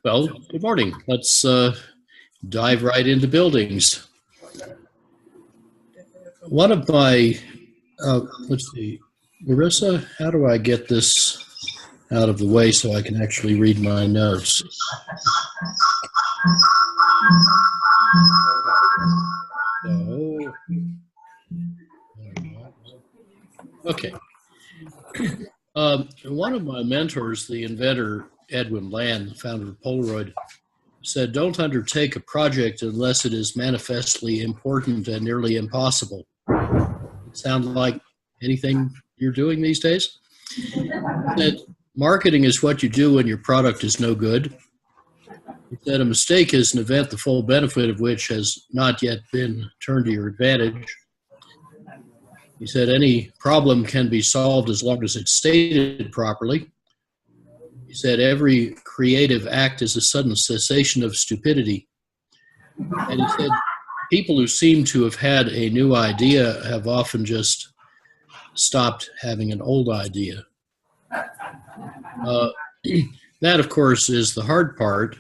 Well, good morning. Let's dive right into buildings. One of my, let's see, Marissa, how do I get this out of the way so I can actually read my notes? So, okay. One of my mentors, the inventor Edwin Land, the founder of Polaroid, said, "Don't undertake a project unless it is manifestly important and nearly impossible." Sound like anything you're doing these days? That marketing is what you do when your product is no good. That a mistake is an event the full benefit of which has not yet been turned to your advantage. He said any problem can be solved as long as it's stated properly. He said every creative act is a sudden cessation of stupidity. And he said people who seem to have had a new idea have often just stopped having an old idea. That, of course, is the hard part.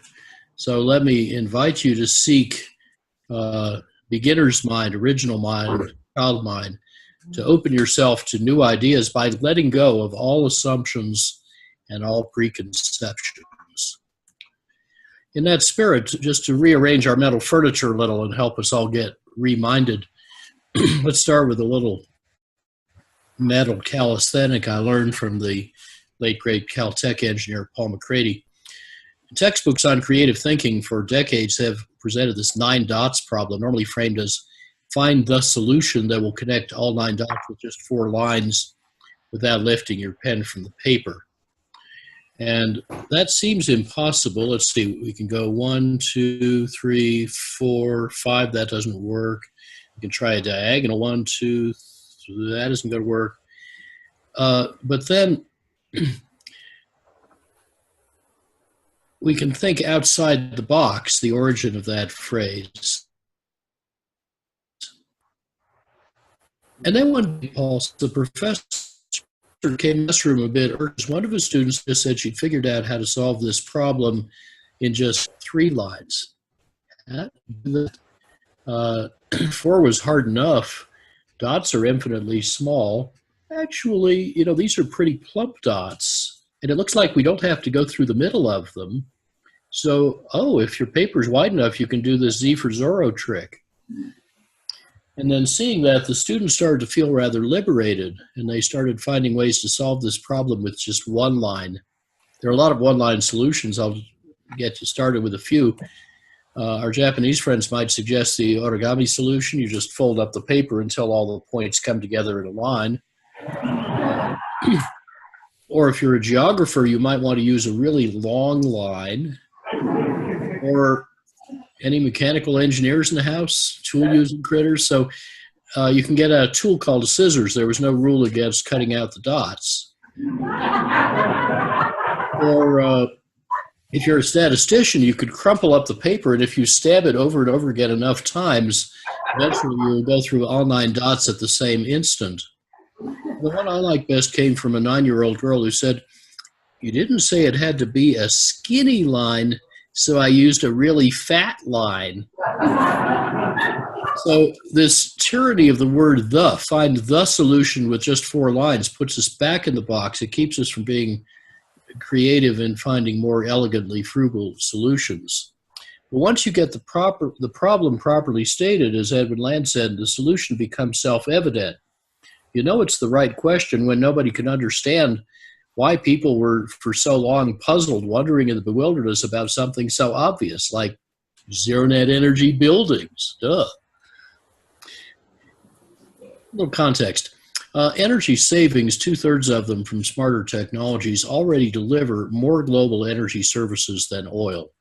So let me invite you to seek beginner's mind, original mind, child mind, to open yourself to new ideas by letting go of all assumptions and all preconceptions. In that spirit, just to rearrange our mental furniture a little and help us all get reminded, let's start with a little mental calisthenic I learned from the late, great Caltech engineer, Paul McCready. Textbooks on creative thinking for decades have presented this 9 dots problem, normally framed as find the solution that will connect all 9 dots with just 4 lines without lifting your pen from the paper. And that seems impossible. Let's see, we can go 1, 2, 3, 4, 5. That doesn't work. We can try a diagonal 1, 2, 3. That isn't going to work. But then we can think outside the box, the origin of that phrase. And then one day, Paul, the professor came in this room a bit earlier. One of his students just said she'd figured out how to solve this problem in just 3 lines. 4 was hard enough. Dots are infinitely small. Actually, you know, these are pretty plump dots. And it looks like we don't have to go through the middle of them. So, if your paper's wide enough, you can do this Z for Zorro trick. And then seeing that, the students started to feel rather liberated, and they started finding ways to solve this problem with just 1 line. There are a lot of 1-line solutions. I'll get you started with a few. Our Japanese friends might suggest the origami solution. You just fold up the paper until all the points come together in a line. Or if you're a geographer, you might want to use a really long line. Or any mechanical engineers in the house, tool-using critters. So you can get a tool called a scissors. There was no rule against cutting out the dots. Or if you're a statistician, you could crumple up the paper, and if you stab it over and over again enough times, eventually you'll go through all 9 dots at the same instant. The one I like best came from a 9-year-old girl who said, "You didn't say it had to be a skinny line, so I used a really fat line." So this tyranny of the word the, find the solution with just 4 lines, puts us back in the box. It keeps us from being creative and finding more elegantly frugal solutions. But once you get the problem properly stated, as Edwin Land said, the solution becomes self-evident. You know it's the right question when nobody can understand why people were for so long puzzled, wondering in the bewilderness about something so obvious like zero net energy buildings. Duh. A little context. Energy savings, 2/3 of them from smarter technologies, already deliver more global energy services than oil.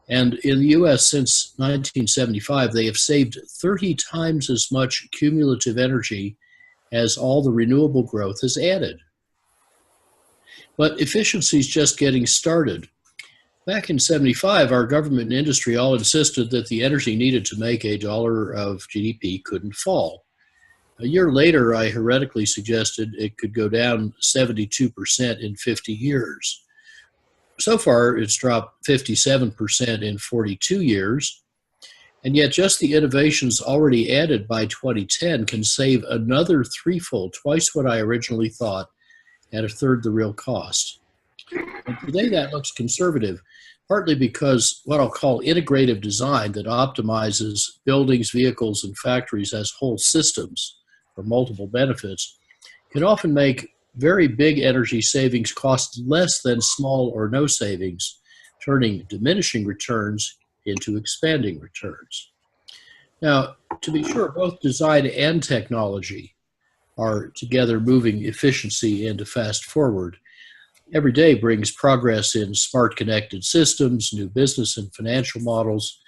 And in the US since 1975, they have saved 30 times as much cumulative energy as all the renewable growth has added. But efficiency is just getting started. Back in 75, our government and industry all insisted that the energy needed to make $1 of GDP couldn't fall. A year later, I heretically suggested it could go down 72% in 50 years. so far, it's dropped 57% in 42 years. And yet just the innovations already added by 2010 can save another threefold, twice what I originally thought, at a third the real cost. And today that looks conservative, partly because what I'll call integrative design that optimizes buildings, vehicles, and factories as whole systems for multiple benefits can often make very big energy savings cost less than small or no savings, turning diminishing returns into expanding returns. Now, to be sure, both design and technology are together moving efficiency into fast forward. Every day brings progress in smart connected systems, new business and financial models,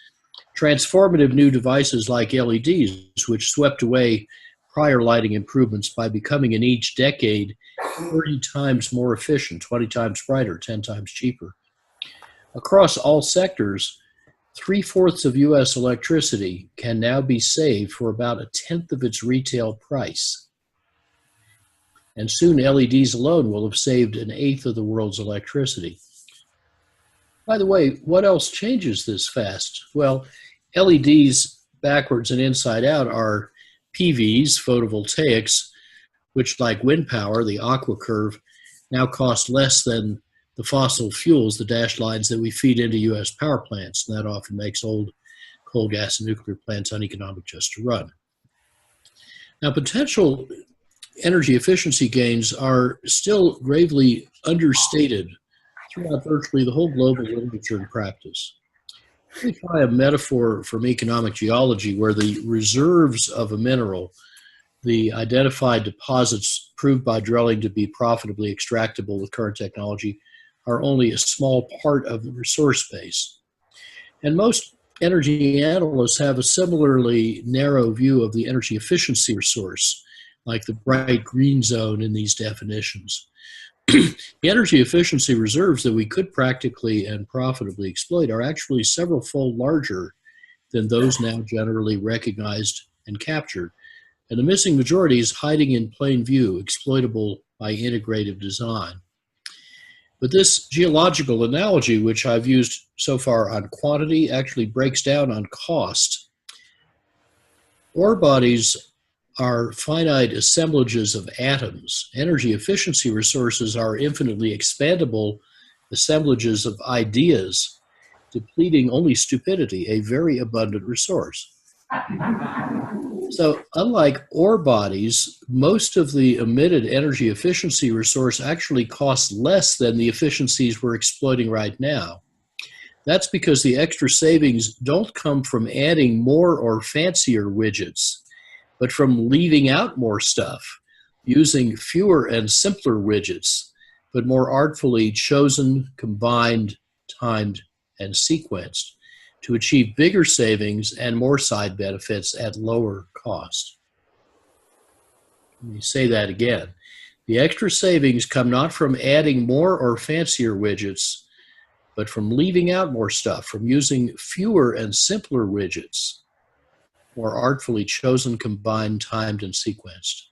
transformative new devices like LEDs, which swept away prior lighting improvements by becoming in each decade 30 times more efficient, 20 times brighter, 10 times cheaper. Across all sectors, 3/4 of U.S. electricity can now be saved for about 1/10 of its retail price. And soon LEDs alone will have saved 1/8 of the world's electricity. By the way, what else changes this fast? Well, LEDs backwards and inside out are PVs, photovoltaics, which, like wind power, the aqua curve, now cost less than the fossil fuels, the dashed lines that we feed into U.S. power plants. And that often makes old coal, gas, and nuclear plants uneconomic just to run. Now, potential energy efficiency gains are still gravely understated throughout virtually the whole global literature and practice. Let me try a metaphor from economic geology where the reserves of a mineral, the identified deposits proved by drilling to be profitably extractable with current technology, are only a small part of the resource base. And most energy analysts have a similarly narrow view of the energy efficiency resource, like the bright green zone in these definitions. The energy efficiency reserves that we could practically and profitably exploit are actually several fold larger than those now generally recognized and captured. And the missing majority is hiding in plain view, exploitable by integrative design. But this geological analogy, which I've used so far on quantity, actually breaks down on cost. Ore bodies are finite assemblages of atoms. Energy efficiency resources are infinitely expandable assemblages of ideas, depleting only stupidity, a very abundant resource. So unlike ore bodies, most of the emitted energy efficiency resource actually costs less than the efficiencies we're exploiting right now. That's because the extra savings don't come from adding more or fancier widgets, but from leaving out more stuff, using fewer and simpler widgets, but more artfully chosen, combined, timed, and sequenced to achieve bigger savings and more side benefits at lower cost. Let me say that again. The extra savings come not from adding more or fancier widgets, but from leaving out more stuff, from using fewer and simpler widgets, more artfully chosen, combined, timed, and sequenced.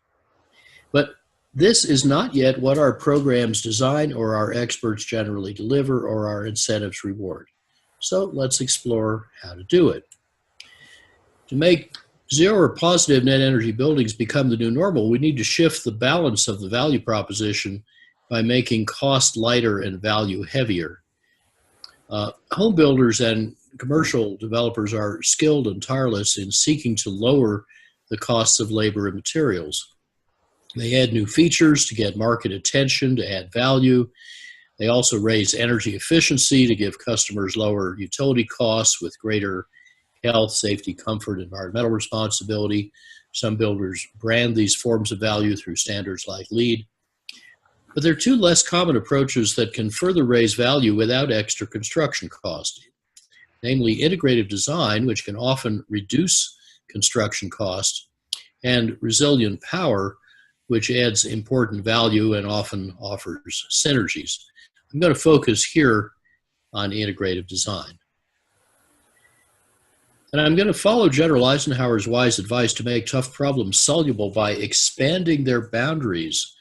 But this is not yet what our programs design or our experts generally deliver or our incentives reward. So let's explore how to do it. To make zero or positive net energy buildings become the new normal, we need to shift the balance of the value proposition by making cost lighter and value heavier. Home builders and commercial developers are skilled and tireless in seeking to lower the costs of labor and materials. They add new features to get market attention, to add value. They also raise energy efficiency to give customers lower utility costs with greater health, safety, comfort, environmental responsibility. Some builders brand these forms of value through standards like LEED. But there are two less common approaches that can further raise value without extra construction cost, namely integrative design, which can often reduce construction cost, and resilient power, which adds important value and often offers synergies. I'm going to focus here on integrative design. And I'm going to follow General Eisenhower's wise advice to make tough problems soluble by expanding their boundaries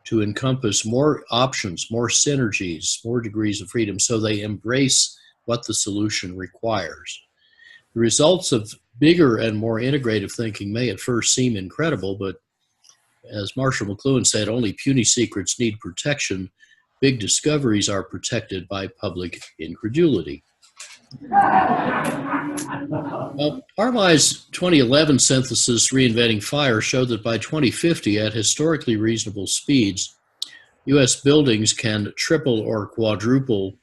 to encompass more options, more synergies, more degrees of freedom, so they embrace what the solution requires. The results of bigger and more integrative thinking may at first seem incredible, but as Marshall McLuhan said, only puny secrets need protection. Big discoveries are protected by public incredulity. RMI's 2011 synthesis, Reinventing Fire, showed that by 2050, at historically reasonable speeds, U.S. buildings can triple or quadruple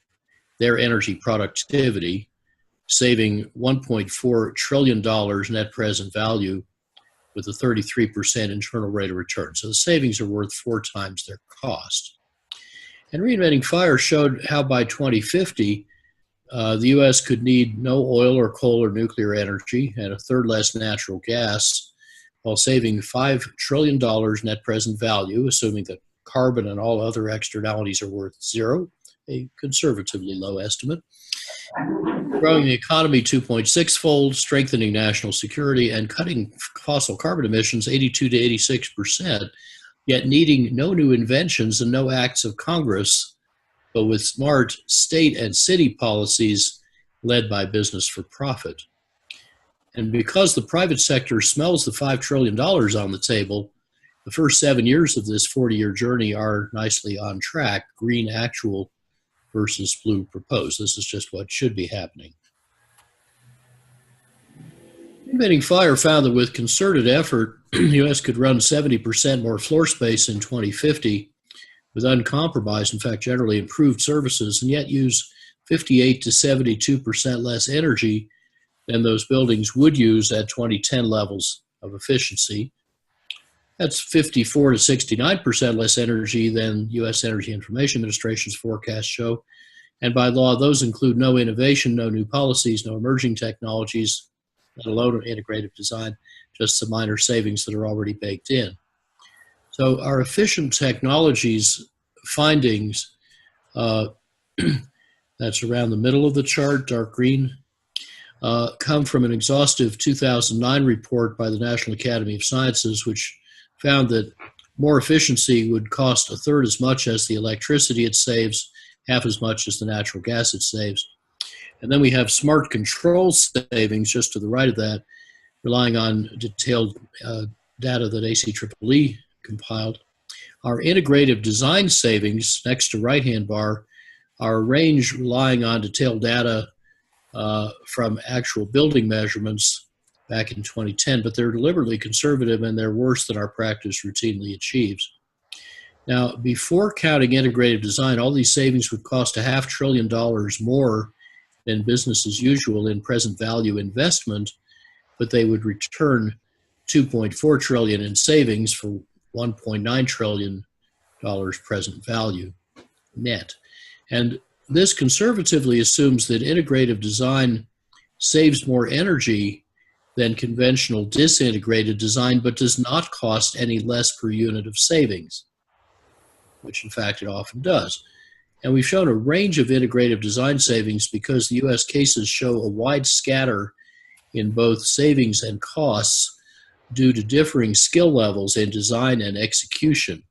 their energy productivity, saving $1.4 trillion net present value with a 33% internal rate of return. So the savings are worth 4 times their cost. And Reinventing Fire showed how by 2050, the U.S. could need no oil or coal or nuclear energy and a third less natural gas, while saving $5 trillion net present value, assuming that carbon and all other externalities are worth 0, a conservatively low estimate. Growing the economy 2.6-fold, strengthening national security, and cutting fossil carbon emissions 82 to 86%, yet needing no new inventions and no acts of Congress, but with smart state and city policies led by business for profit. And because the private sector smells the $5 trillion on the table, the first 7 years of this 40-year journey are nicely on track, green actual versus blue proposed. This is just what should be happening. Reinventing Fire found that with concerted effort, the U.S. could run 70% more floor space in 2050 with uncompromised, in fact, generally improved services, and yet use 58 to 72% less energy than those buildings would use at 2010 levels of efficiency. That's 54 to 69% less energy than U.S. Energy Information Administration's forecasts show. And by law, those include no innovation, no new policies, no emerging technologies, let alone integrative design, just some minor savings that are already baked in. So our efficient technologies findings, that's around the middle of the chart, dark green, come from an exhaustive 2009 report by the National Academy of Sciences, which found that more efficiency would cost a third as much as the electricity it saves, half as much as the natural gas it saves. And then we have smart control savings just to the right of that, relying on detailed data that ACEEE compiled. Our integrative design savings, next to right-hand bar, are range relying on detailed data from actual building measurements back in 2010, but they're deliberately conservative and they're worse than our practice routinely achieves. Now, before counting integrative design, all these savings would cost $500 billion more than business as usual in present value investment, but they would return $2.4 trillion in savings for $1.9 trillion present value net. And this conservatively assumes that integrative design saves more energy than conventional disintegrated design, but does not cost any less per unit of savings, which in fact it often does. And we've shown a range of integrative design savings because the U.S. cases show a wide scatter in both savings and costs due to differing skill levels in design and execution.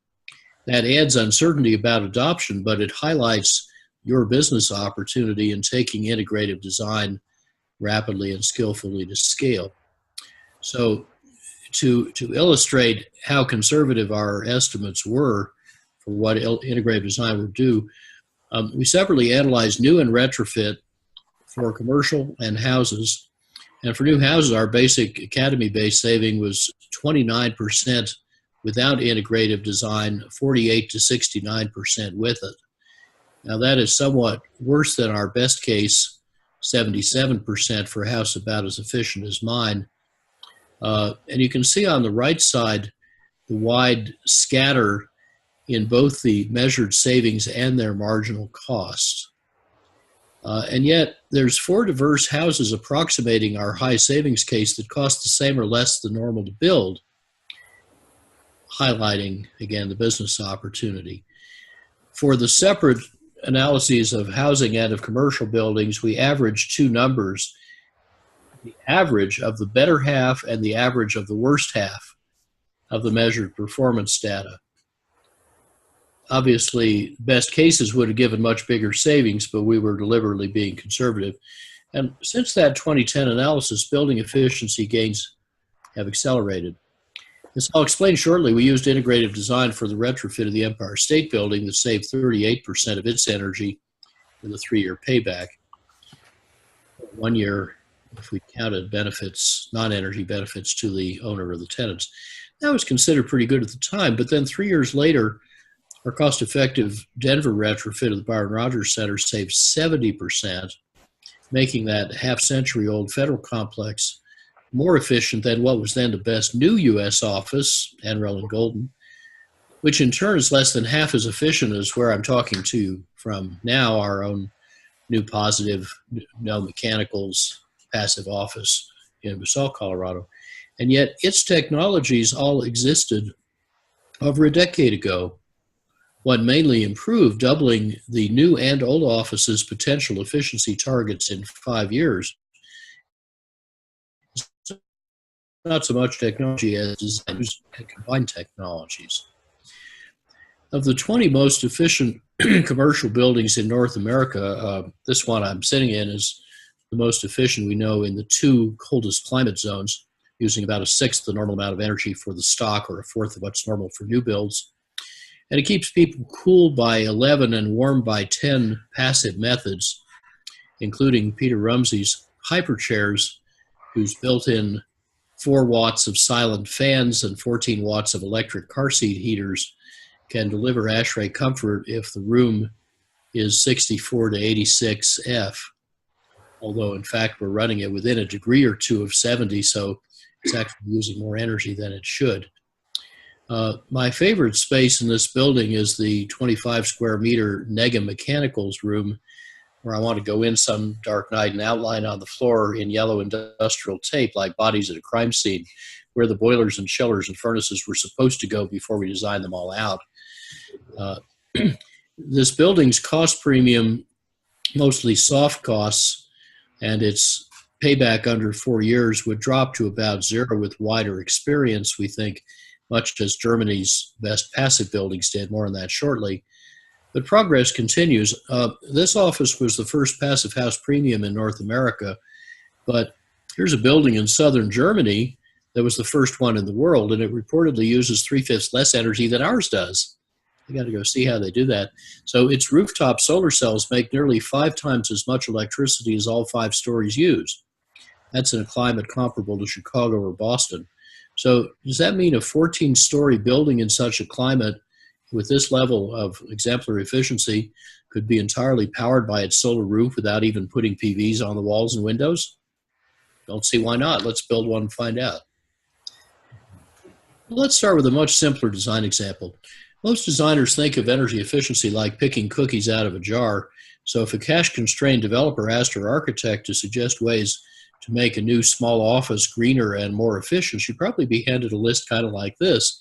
That adds uncertainty about adoption, but it highlights your business opportunity in taking integrative design rapidly and skillfully to scale. So to illustrate how conservative our estimates were for what integrative design would do, we separately analyzed new and retrofit for commercial and houses. And for new houses, our basic academy-based saving was 29% without integrative design, 48 to 69% with it. Now that is somewhat worse than our best case, 77% for a house about as efficient as mine. And you can see on the right side the wide scatter in both the measured savings and their marginal costs. And yet there's 4 diverse houses approximating our high savings case that cost the same or less than normal to build, highlighting, again, the business opportunity. For the separate analyses of housing and of commercial buildings, we averaged 2 numbers, the average of the better half and the average of the worst half of the measured performance data. Obviously, best cases would have given much bigger savings, but we were deliberately being conservative. And since that 2010 analysis, building efficiency gains have accelerated. As I'll explain shortly, we used integrative design for the retrofit of the Empire State Building that saved 38% of its energy with a 3-year payback. 1 year, if we counted benefits, non-energy benefits to the owner or the tenants. That was considered pretty good at the time, but then 3 years later, our cost-effective Denver retrofit of the Byron Rogers Center saved 70%, making that half-century-old federal complex more efficient than what was then the best new U.S. office, Enrel and Golden, which in turn is less than half as efficient as where I'm talking to you from now, our own new positive, no mechanicals, passive office in Basalt, Colorado. And yet its technologies all existed over a decade ago. What mainly improved, doubling the new and old office's potential efficiency targets in 5 years. Not so much technology as designers and combined technologies. Of the 20 most efficient commercial buildings in North America, this one I'm sitting in is the most efficient we know in the 2 coldest climate zones, using about 1/6 the normal amount of energy for the stock or 1/4 of what's normal for new builds. And it keeps people cool by 11 and warm by 10 passive methods, including Peter Rumsey's hyper chairs, whose built-in 4 watts of silent fans and 14 watts of electric car seat heaters can deliver ASHRAE comfort if the room is 64 to 86 F. Although, in fact, we're running it within a degree or two of 70, so it's actually using more energy than it should. My favorite space in this building is the 25 square meter Nega Mechanicals room, where I want to go in some dark night and outline on the floor in yellow industrial tape like bodies at a crime scene, where the boilers and chillers and furnaces were supposed to go before we designed them all out. This building's cost premium, mostly soft costs, and its payback under 4 years would drop to about 0 with wider experience, we think, much as Germany's best passive buildings did. More on that shortly. But progress continues. This office was the first passive house premium in North America, but here's a building in southern Germany that was the first one in the world, and it reportedly uses 3/5 less energy than ours does. You got to go see how they do that. So its rooftop solar cells make nearly 5 times as much electricity as all 5 stories use. That's in a climate comparable to Chicago or Boston. So does that mean a 14-story building in such a climate with this level of exemplary efficiency could be entirely powered by its solar roof without even putting PVs on the walls and windows? Don't see why not. Let's build one and find out. Well, let's start with a much simpler design example. Most designers think of energy efficiency like picking cookies out of a jar. So if a cash-constrained developer asked her architect to suggest ways to make a new small office greener and more efficient, she'd probably be handed a list kind of like this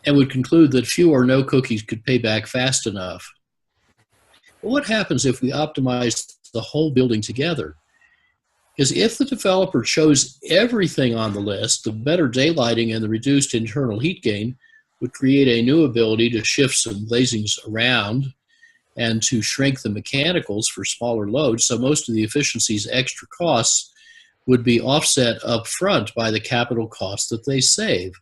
and would conclude that few or no cookies could pay back fast enough. But what happens if we optimize the whole building together? Because if the developer chose everything on the list, the better daylighting and the reduced internal heat gain would create a new ability to shift some glazings around and to shrink the mechanicals for smaller loads. So most of the efficiency's extra costs would be offset up front by the capital costs that they save.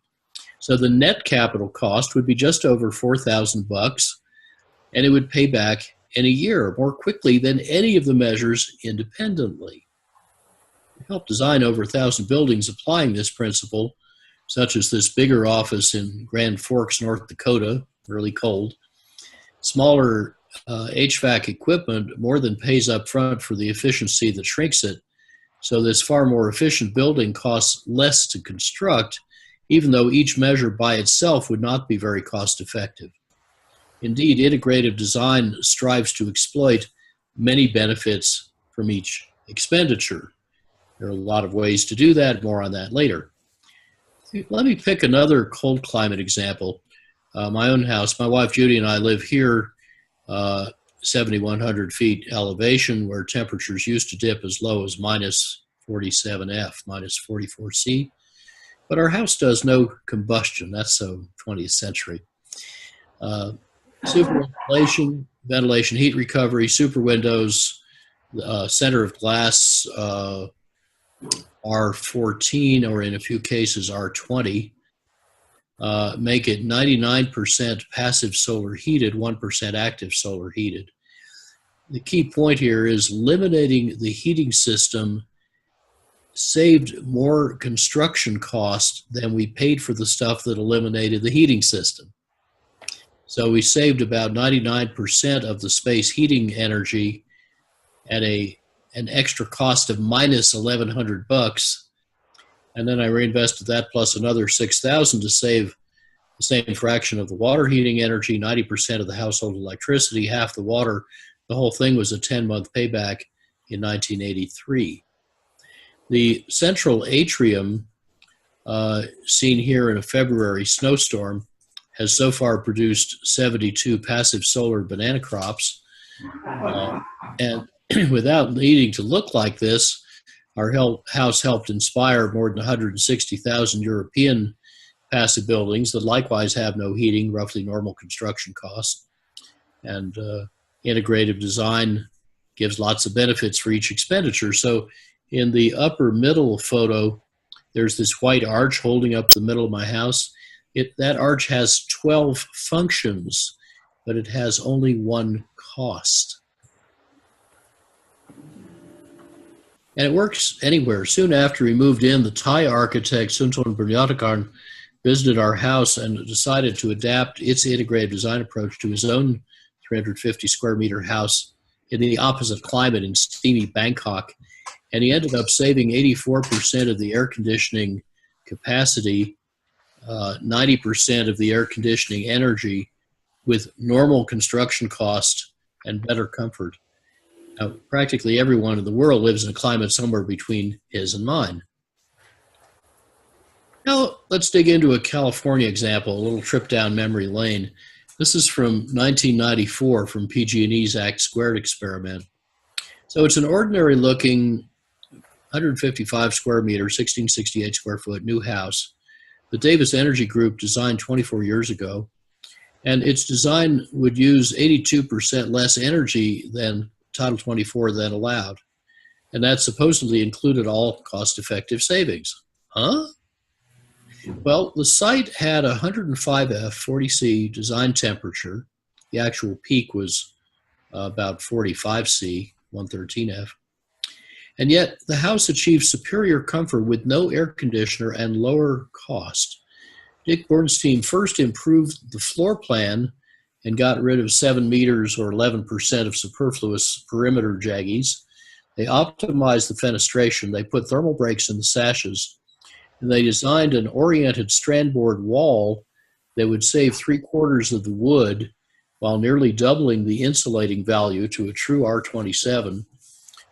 So the net capital cost would be just over $4,000, and it would pay back in a year more quickly than any of the measures independently. We helped design over 1,000 buildings applying this principle, such as this bigger office in Grand Forks, North Dakota, really cold. Smaller HVAC equipment more than pays up front for the efficiency that shrinks it. So this far more efficient building costs less to construct, even though each measure by itself would not be very cost effective. Indeed, integrative design strives to exploit many benefits from each expenditure. There are a lot of ways to do that, more on that later. Let me pick another cold climate example. My own house, my wife Judy and I live here, 7,100 feet elevation, where temperatures used to dip as low as minus 47 F, minus 44 C. But our house does no combustion. That's so 20th century. Super insulation, ventilation, heat recovery, super windows, center of glass, R14, or in a few cases R20, make it 99% passive solar heated, 1% active solar heated. The key point here is eliminating the heating system saved more construction cost than we paid for the stuff that eliminated the heating system. So we saved about 99% of the space heating energy at an extra cost of minus $1,100, and then I reinvested that plus another $6,000 to save the same fraction of the water heating energy, 90% of the household electricity, half the water. The whole thing was a 10-month payback in 1983. The central atrium, seen here in a February snowstorm, has so far produced 72 passive solar banana crops. And without needing to look like this, our house helped inspire more than 160,000 European passive buildings that likewise have no heating, roughly normal construction costs. And integrative design gives lots of benefits for each expenditure. So in the upper middle photo, there's this white arch holding up the middle of my house. That arch has 12 functions, but it has only one cost. And it works anywhere. Soon after we moved in, the Thai architect Sunton Bunyatakarn visited our house and decided to adapt its integrated design approach to his own 350 square meter house in the opposite climate in steamy Bangkok. And he ended up saving 84% of the air conditioning capacity, 90% of the air conditioning energy, with normal construction cost and better comfort. Now, practically everyone in the world lives in a climate somewhere between his and mine. Now, let's dig into a California example, a little trip down memory lane. This is from 1994 from PG&E's Act Squared experiment. So it's an ordinary looking 155 square meter, 1668 square foot new house. The Davis Energy Group designed 24 years ago, and its design would use 82% less energy than Title 24 then allowed. And that supposedly included all cost-effective savings. Huh? Well, the site had 105 F, 40 C design temperature. The actual peak was about 45 C, 113 F. And yet the house achieved superior comfort with no air conditioner and lower cost. Dick Bornstein first improved the floor plan and got rid of 7 meters or 11% of superfluous perimeter jaggies. They optimized the fenestration. They put thermal breaks in the sashes, and they designed an oriented strand board wall that would save 3/4 of the wood while nearly doubling the insulating value to a true R27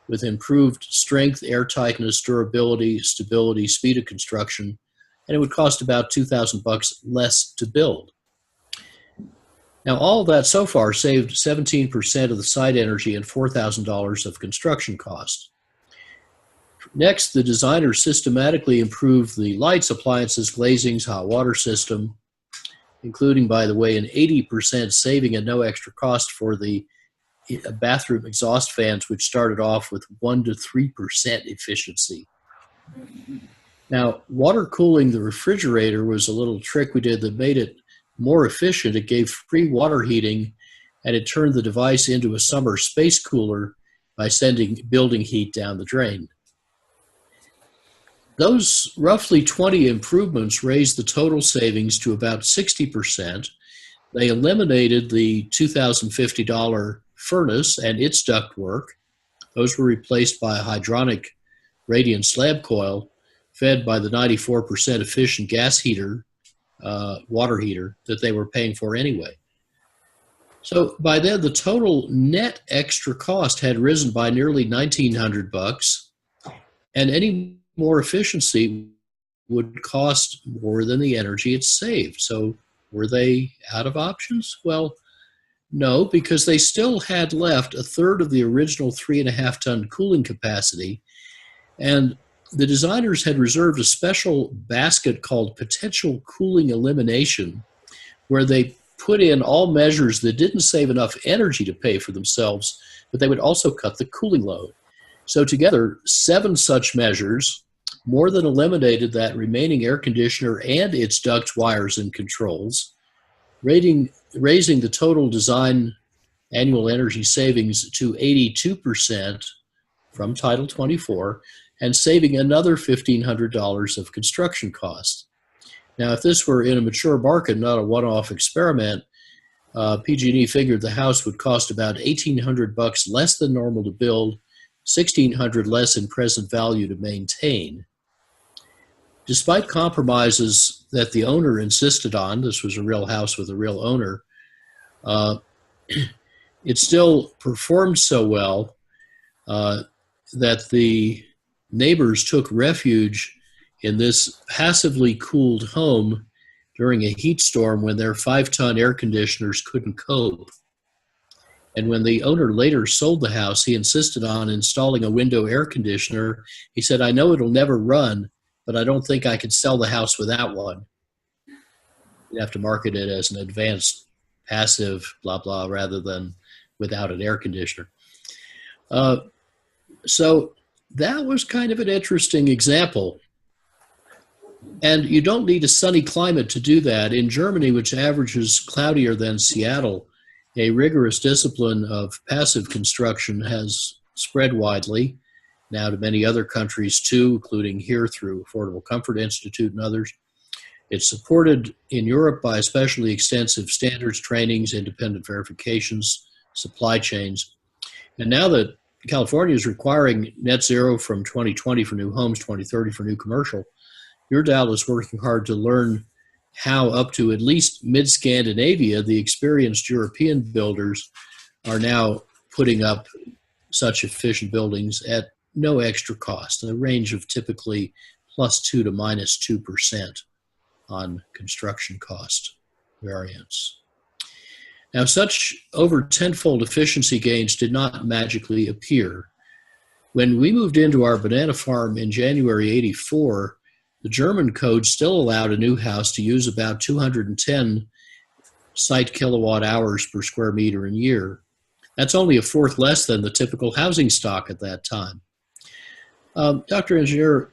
with improved strength, air tightness, durability, stability, speed of construction, and it would cost about $2,000 less to build. Now, all of that so far saved 17% of the site energy and $4,000 of construction cost. Next, the designer systematically improved the lights, appliances, glazings, hot water system, including, by the way, an 80% saving at no extra cost for the bathroom exhaust fans, which started off with 1 to 3% efficiency. Now, water cooling the refrigerator was a little trick we did that made it more efficient. It gave free water heating, and it turned the device into a summer space cooler by sending building heat down the drain. Those roughly 20 improvements raised the total savings to about 60%. They eliminated the $2,050 furnace and its ductwork. Those were replaced by a hydronic radiant slab coil fed by the 94% efficient gas heater, water heater that they were paying for anyway. So by then, the total net extra cost had risen by nearly $1,900, and any more efficiency would cost more than the energy it saved. So were they out of options? Well, no, because they still had left 1/3 of the original 3.5-ton cooling capacity, and the designers had reserved a special basket called potential cooling elimination, where they put in all measures that didn't save enough energy to pay for themselves, but they would also cut the cooling load. So together, 7 such measures more than eliminated that remaining air conditioner and its duct wires and controls, raising the total design annual energy savings to 82% from Title 24, and saving another $1,500 of construction costs. Now, if this were in a mature market, not a one-off experiment, PG&E figured the house would cost about $1,800 less than normal to build, $1,600 less in present value to maintain. Despite compromises that the owner insisted on, this was a real house with a real owner, it still performed so well that the neighbors took refuge in this passively cooled home during a heat storm when their 5-ton air conditioners couldn't cope. And when the owner later sold the house, he insisted on installing a window air conditioner. He said, "I know it'll never run, but I don't think I could sell the house without one." You'd have to market it as an advanced passive blah blah rather than without an air conditioner. So that was kind of an interesting example. And you don't need a sunny climate to do that. In Germany, which averages cloudier than Seattle, a rigorous discipline of passive construction has spread widely, now to many other countries too, including here through Affordable Comfort Institute and others. It's supported in Europe by especially extensive standards trainings, independent verifications, supply chains. And now that California is requiring net zero from 2020 for new homes, 2030 for new commercial, your DAL is working hard to learn how up to at least mid-Scandinavia, the experienced European builders are now putting up such efficient buildings at no extra cost, in a range of typically +2 to -2% on construction cost variance. Now, such over tenfold efficiency gains did not magically appear. When we moved into our banana farm in January '84, the German code still allowed a new house to use about 210 site kilowatt hours per square meter in year. That's only a fourth less than the typical housing stock at that time. Dr. Engineer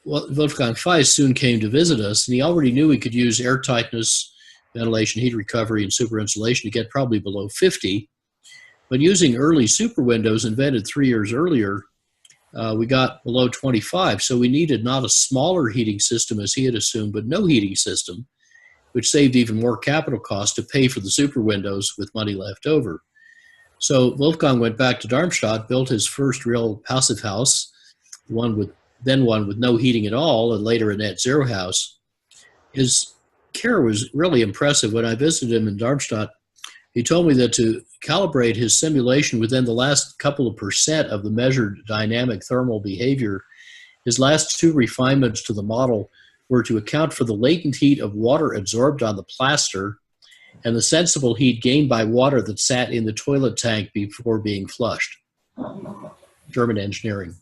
Wolfgang Feiss soon came to visit us, and he already knew he could use air tightness, ventilation, heat recovery, and super insulation to get probably below 50. But using early super windows invented 3 years earlier, we got below 25. So we needed not a smaller heating system as he had assumed, but no heating system, which saved even more capital costs to pay for the super windows with money left over. So Wolfgang went back to Darmstadt, built his first real passive house, one with no heating at all, and later a net zero house. His care was really impressive. When I visited him in Darmstadt, he told me that to calibrate his simulation within the last couple of % of the measured dynamic thermal behavior, his last 2 refinements to the model were to account for the latent heat of water absorbed on the plaster and the sensible heat gained by water that sat in the toilet tank before being flushed. German engineering.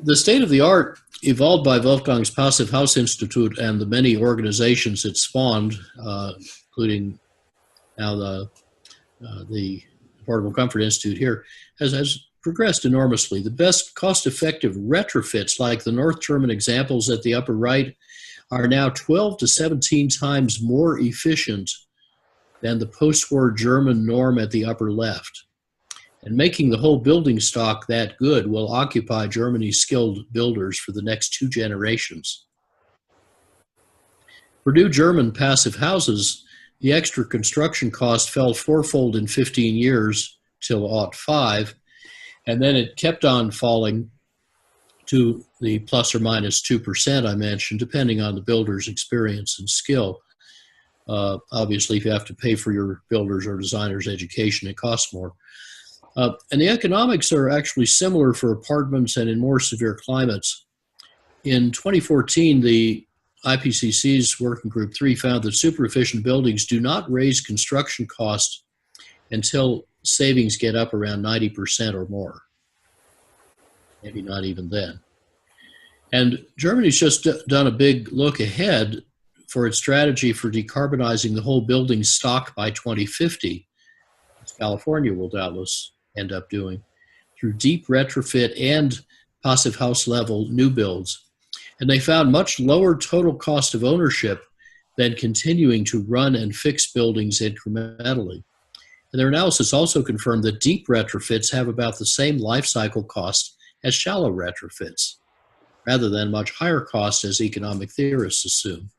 The state-of-the-art evolved by Wolfgang's Passive House Institute and the many organizations it spawned, including now the Affordable Comfort Institute here, has progressed enormously. The best cost-effective retrofits, like the North German examples at the upper right, are now 12 to 17 times more efficient than the post-war German norm at the upper left. And making the whole building stock that good will occupy Germany's skilled builders for the next 2 generations. For new German passive houses, the extra construction cost fell 4-fold in 15 years till '05, and then it kept on falling to the plus or minus 2% I mentioned, depending on the builder's experience and skill. Obviously, if you have to pay for your builder's or designer's education, it costs more. And the economics are actually similar for apartments and in more severe climates. In 2014, the IPCC's Working Group 3 found that super efficient buildings do not raise construction costs until savings get up around 90% or more. Maybe not even then. And Germany's just done a big look ahead for its strategy for decarbonizing the whole building stock by 2050, as California will doubtless end up doing, through deep retrofit and passive house level new builds. And they found much lower total cost of ownership than continuing to run and fix buildings incrementally. And their analysis also confirmed that deep retrofits have about the same life cycle cost as shallow retrofits, rather than much higher cost as economic theorists assume.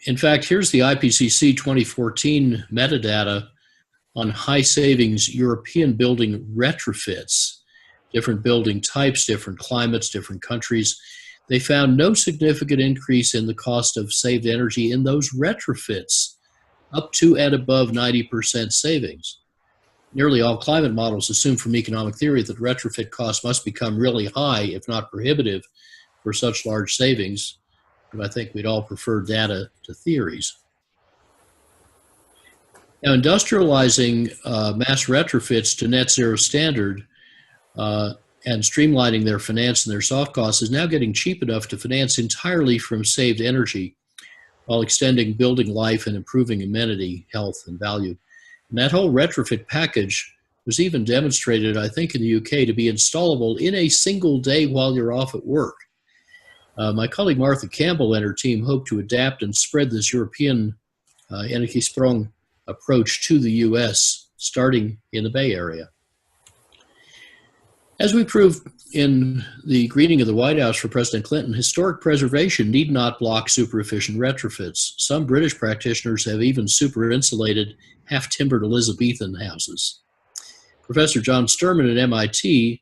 In fact, here's the IPCC 2014 metadata on high savings European building retrofits, different building types, different climates, different countries. They found no significant increase in the cost of saved energy in those retrofits, up to and above 90% savings. Nearly all climate models assume from economic theory that retrofit costs must become really high, if not prohibitive, for such large savings. But I think we'd all prefer data to theories. Now, industrializing mass retrofits to net zero standard and streamlining their finance and their soft costs is now getting cheap enough to finance entirely from saved energy, while extending building life and improving amenity, health, and value. And that whole retrofit package was even demonstrated, I think, in the UK to be installable in a single day while you're off at work. My colleague Martha Campbell and her team hope to adapt and spread this European energiesprong approach to the US, starting in the Bay Area. As we proved in the greeting of the White House for President Clinton, historic preservation need not block super efficient retrofits. Some British practitioners have even super insulated, half-timbered Elizabethan houses. Professor John Sturman at MIT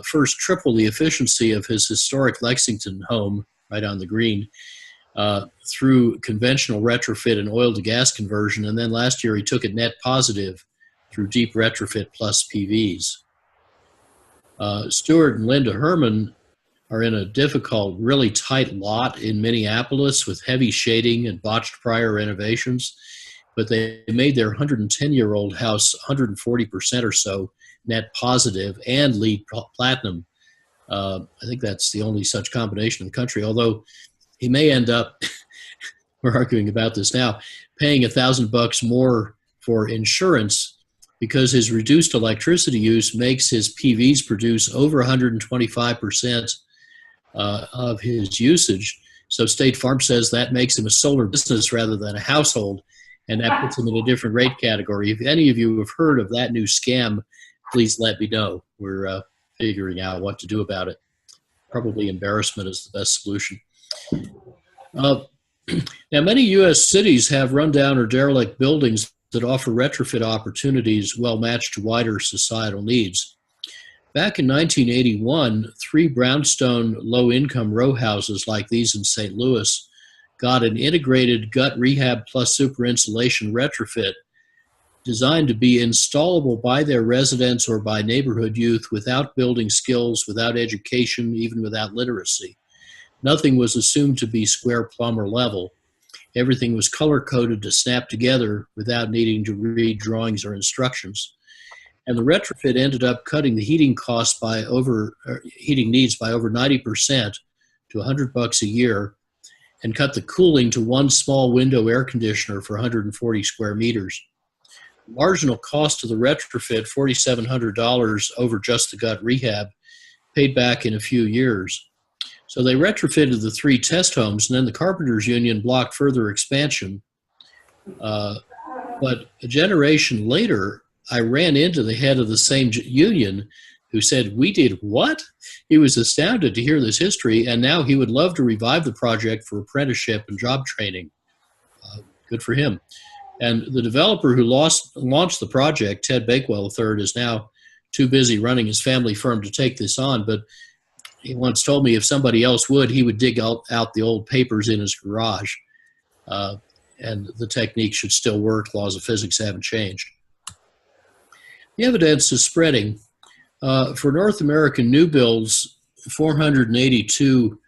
first tripled the efficiency of his historic Lexington home, right on the green, through conventional retrofit and oil to gas conversion, and then last year he took it net positive through deep retrofit plus PVs. Stuart and Linde Herman are in a difficult, really tight lot in Minneapolis with heavy shading and botched prior renovations, but they made their 110-year-old house 140% or so net positive and LEED Platinum. I think that's the only such combination in the country, although he may end up, we're arguing about this now, paying $1,000 more for insurance because his reduced electricity use makes his PVs produce over 125% of his usage. So State Farm says that makes him a solar business rather than a household, and that puts him in a different rate category. If any of you have heard of that new scam, please let me know. We're figuring out what to do about it. Probably embarrassment is the best solution. Now, many U.S. cities have rundown or derelict buildings that offer retrofit opportunities well matched to wider societal needs. Back in 1981, 3 brownstone low-income row houses like these in St. Louis got an integrated gut rehab plus super insulation retrofit designed to be installable by their residents or by neighborhood youth without building skills, without education, even without literacy. Nothing was assumed to be square plumber level. Everything was color-coded to snap together without needing to read drawings or instructions. And the retrofit ended up cutting the heating costs by heating needs by over 90% to $100 a year, and cut the cooling to one small window air conditioner for 140 square meters. Marginal cost of the retrofit, $4,700 over just the gut rehab, paid back in a few years. So they retrofitted the 3 test homes, and then the Carpenters Union blocked further expansion. But a generation later, I ran into the head of the same union who said, "We did what?" He was astounded to hear this history, and now he would love to revive the project for apprenticeship and job training. Good for him. And the developer who launched the project, Ted Bakewell III, is now too busy running his family firm to take this on, but he once told me if somebody else would, he would dig out the old papers in his garage. And the technique should still work. Laws of physics haven't changed. The evidence is spreading. For North American new builds, 482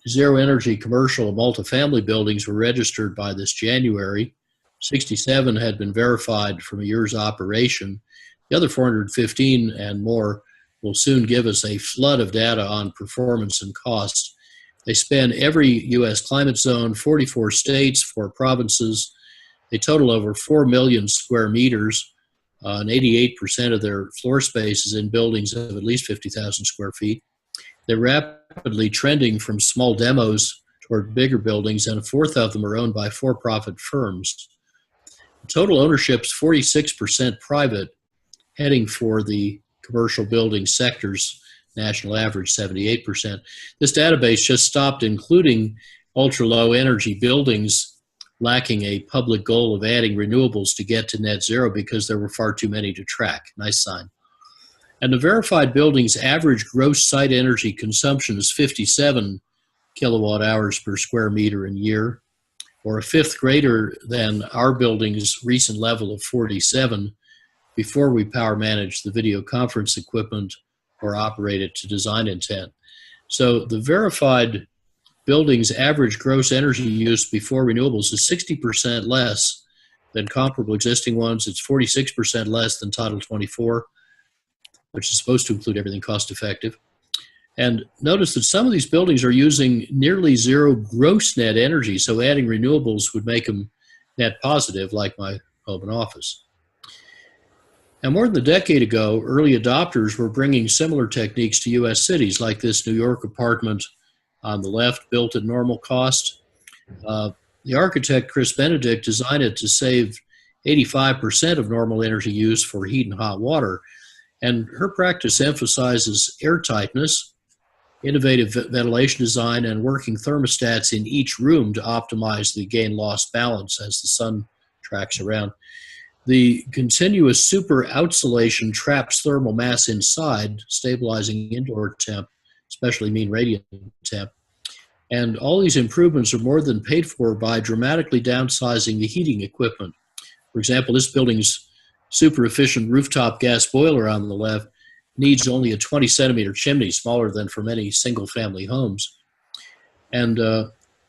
zero-energy commercial and multifamily buildings were registered by this January. 67 had been verified from a year's operation. The other 415 and more will soon give us a flood of data on performance and costs. They span every U.S. climate zone, 44 states, 4 provinces. They total over 4 million square meters, and 88% of their floor space is in buildings of at least 50,000 square feet. They're rapidly trending from small demos toward bigger buildings, and a fourth of them are owned by for-profit firms. Total ownership is 46% private, heading for the commercial building sector's national average, 78%. This database just stopped including ultra-low energy buildings lacking a public goal of adding renewables to get to net zero because there were far too many to track. Nice sign. And the verified building's average gross site energy consumption is 57 kilowatt hours per square meter in year, or a fifth greater than our building's recent level of 47 before we power manage the video conference equipment or operate it to design intent. So the verified building's average gross energy use before renewables is 60% less than comparable existing ones. It's 46% less than Title 24, which is supposed to include everything cost effective. And notice that some of these buildings are using nearly zero gross net energy, so adding renewables would make them net positive, like my home and office. Now, more than a decade ago, early adopters were bringing similar techniques to U.S. cities, like this New York apartment on the left, built at normal cost. The architect, Chris Benedict, designed it to save 85% of normal energy use for heat and hot water. And her practice emphasizes airtightness, innovative ventilation design, and working thermostats in each room to optimize the gain-loss balance as the sun tracks around. The continuous super outsolation traps thermal mass inside, stabilizing indoor temp, especially mean radiant temp. And all these improvements are more than paid for by dramatically downsizing the heating equipment. For example, this building's super efficient rooftop gas boiler on the left needs only a 20 centimeter chimney, smaller than for many single family homes. And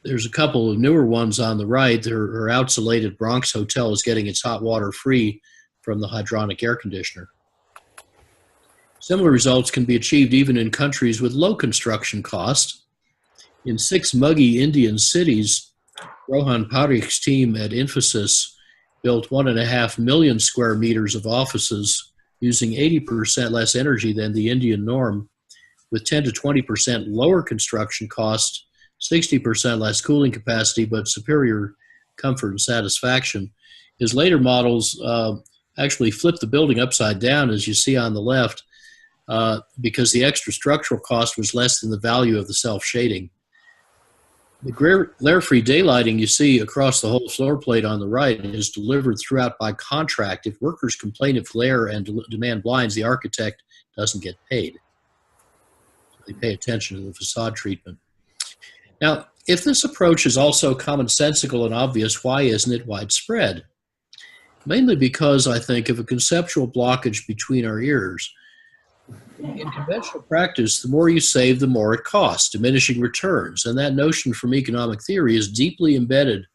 there's a couple of newer ones on the right. Her outsulated Bronx hotel is getting its hot water free from the hydronic air conditioner. Similar results can be achieved even in countries with low construction costs. In 6 muggy Indian cities, Rohan Parikh's team at Infosys built 1.5 million square meters of offices using 80% less energy than the Indian norm, with 10 to 20% lower construction costs, 60% less cooling capacity, but superior comfort and satisfaction. His later models actually flipped the building upside down, as you see on the left, because the extra structural cost was less than the value of the self-shading. The glare-free daylighting you see across the whole floor plate on the right is delivered throughout by contract. If workers complain of glare and demand blinds, the architect doesn't get paid. They pay attention to the facade treatment. Now, if this approach is also commonsensical and obvious, why isn't it widespread? Mainly because, I think, of a conceptual blockage between our ears. In conventional practice, the more you save, the more it costs, diminishing returns. And that notion from economic theory is deeply embedded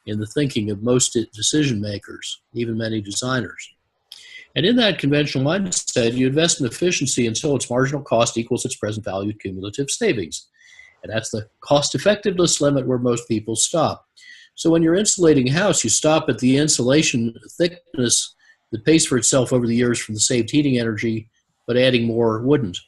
in the thinking of most decision makers, even many designers. And in that conventional mindset, you invest in efficiency until its marginal cost equals its present value cumulative savings. And that's the cost effectiveness limit where most people stop. So when you're insulating a house, you stop at the insulation thickness that pays for itself over the years from the saved heating energy, but adding more wouldn't.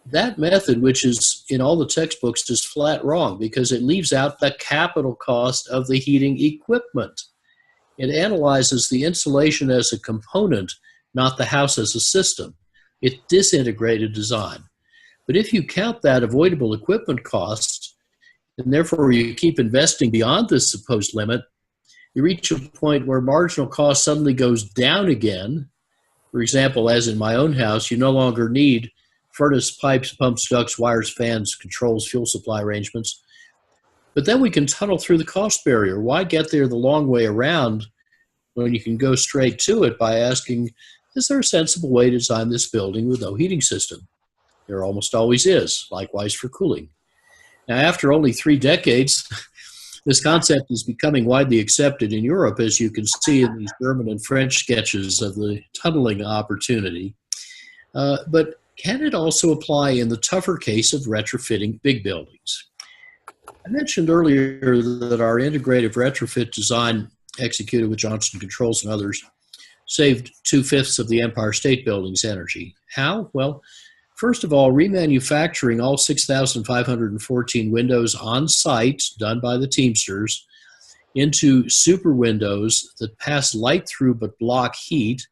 That method, which is in all the textbooks, is flat wrong because it leaves out the capital cost of the heating equipment. It analyzes the insulation as a component, not the house as a system. It's disintegrated design. But if you count that avoidable equipment cost, and therefore you keep investing beyond this supposed limit, you reach a point where marginal cost suddenly goes down again. For example, as in my own house, you no longer need furnace, pipes, pumps, ducts, wires, fans, controls, fuel supply arrangements. But then we can tunnel through the cost barrier. Why get there the long way around when you can go straight to it by asking, is there a sensible way to design this building with no heating system? There almost always is, likewise for cooling. Now, after only 3 decades, this concept is becoming widely accepted in Europe, as you can see in these German and French sketches of the tunneling opportunity. But can it also apply in the tougher case of retrofitting big buildings? I mentioned earlier that our integrative retrofit design executed with Johnson Controls and others saved 2/5 of the Empire State Building's energy. How? Well, first of all, remanufacturing all 6,514 windows on site, done by the Teamsters, into super windows that pass light through but block heat,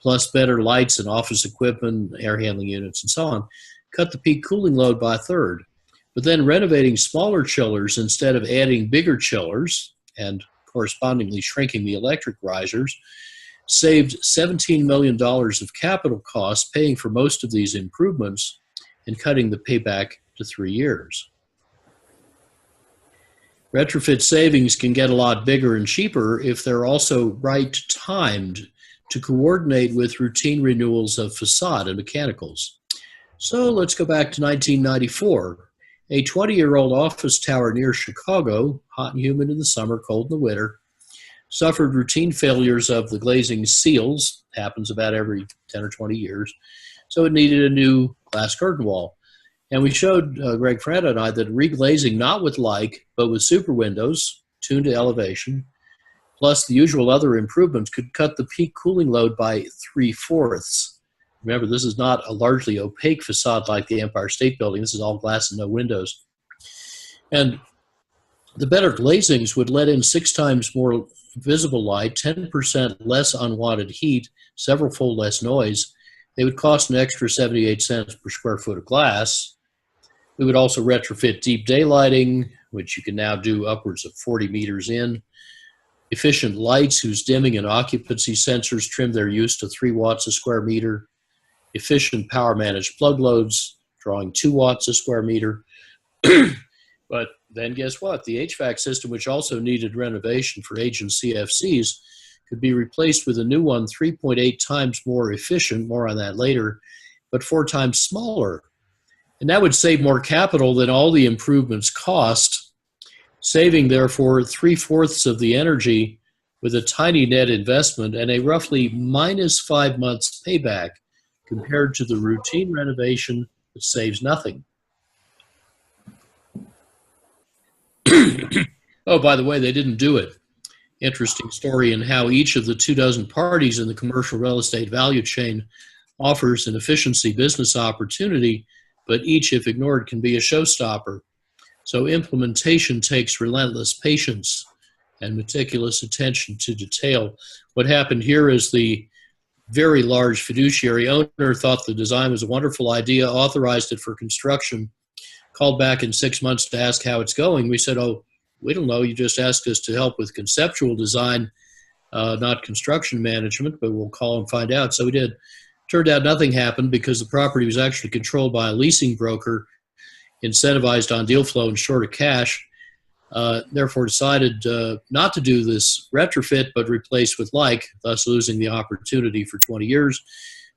plus better lights and office equipment, air handling units, and so on, cut the peak cooling load by a third. But then renovating smaller chillers instead of adding bigger chillers and correspondingly shrinking the electric risers saved $17 million of capital costs, paying for most of these improvements and cutting the payback to 3 years. Retrofit savings can get a lot bigger and cheaper if they're also right timed to coordinate with routine renewals of facade and mechanicals. So let's go back to 1994. A 20-year-old office tower near Chicago, hot and humid in the summer, cold in the winter, suffered routine failures of the glazing seals, happens about every 10 or 20 years, so it needed a new glass curtain wall. And we showed, Greg Franta and I, that reglazing, not with like, but with super windows, tuned to elevation, plus the usual other improvements, could cut the peak cooling load by 3/4. Remember, this is not a largely opaque facade like the Empire State Building. This is all glass and no windows. And the better glazings would let in 6 times more visible light, 10% less unwanted heat, several-fold less noise. They would cost an extra 78 cents per square foot of glass. We would also retrofit deep daylighting, which you can now do upwards of 40 meters in. Efficient lights whose dimming and occupancy sensors trim their use to 3 watts a square meter. Efficient power managed plug loads, drawing 2 watts a square meter. But then guess what? The HVAC system, which also needed renovation for aging CFCs, could be replaced with a new one 3.8 times more efficient, more on that later, but 4 times smaller. And that would save more capital than all the improvements cost, saving therefore 3/4 of the energy with a tiny net investment and a roughly minus 5 months payback compared to the routine renovation that saves nothing. Oh, by the way, they didn't do it. Interesting story in how each of the 24 parties in the commercial real estate value chain offers an efficiency business opportunity, but each, if ignored, can be a showstopper. So implementation takes relentless patience and meticulous attention to detail. What happened here is the very large fiduciary owner thought the design was a wonderful idea, authorized it for construction, called back in 6 months to ask how it's going. We said, oh, we don't know. You just asked us to help with conceptual design, not construction management, but we'll call and find out. So we did. Turned out nothing happened because the property was actually controlled by a leasing broker, incentivized on deal flow and short of cash, therefore decided not to do this retrofit, but replace with like, thus losing the opportunity for 20 years.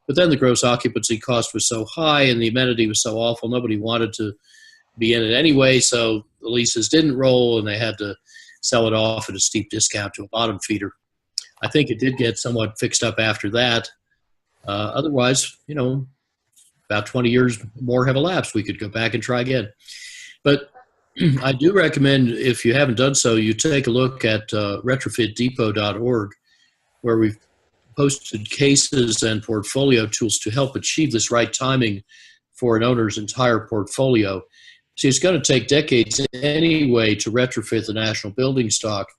But then the gross occupancy cost was so high and the amenity was so awful, nobody wanted to be in it anyway, so the leases didn't roll and they had to sell it off at a steep discount to a bottom feeder. I think it did get somewhat fixed up after that. Otherwise, about 20 years more have elapsed. We could go back and try again. But I do recommend, if you haven't done so, you take a look at retrofitdepot.org, where we've posted cases and portfolio tools to help achieve this right timing for an owner's entire portfolio. See, it's going to take decades anyway to retrofit the national building stock,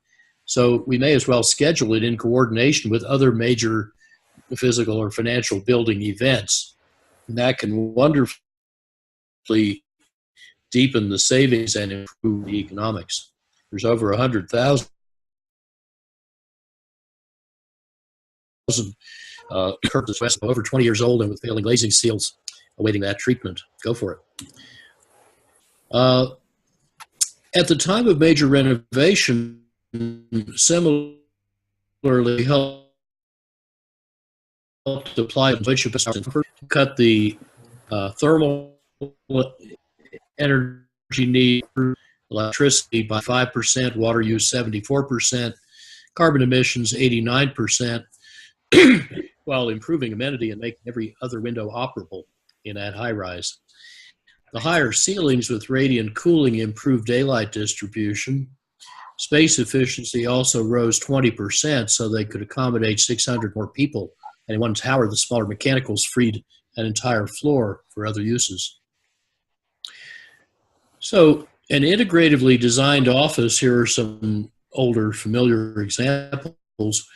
so we may as well schedule it in coordination with other major physical or financial building events. And that can wonderfully deepen the savings and improve the economics. There's over 100,000 curtains west over 20 years old and with failing glazing seals awaiting that treatment. Go for it. At the time of major renovation, similarly helped apply to cut the thermal energy need, electricity by 5%, water use 74%, carbon emissions 89%, while improving amenity and making every other window operable in that high rise. The higher ceilings with radiant cooling improved daylight distribution. Space efficiency also rose 20% so they could accommodate 600 more people. And in one tower, the smaller mechanicals freed an entire floor for other uses. So an integratively designed office, here are some older familiar examples,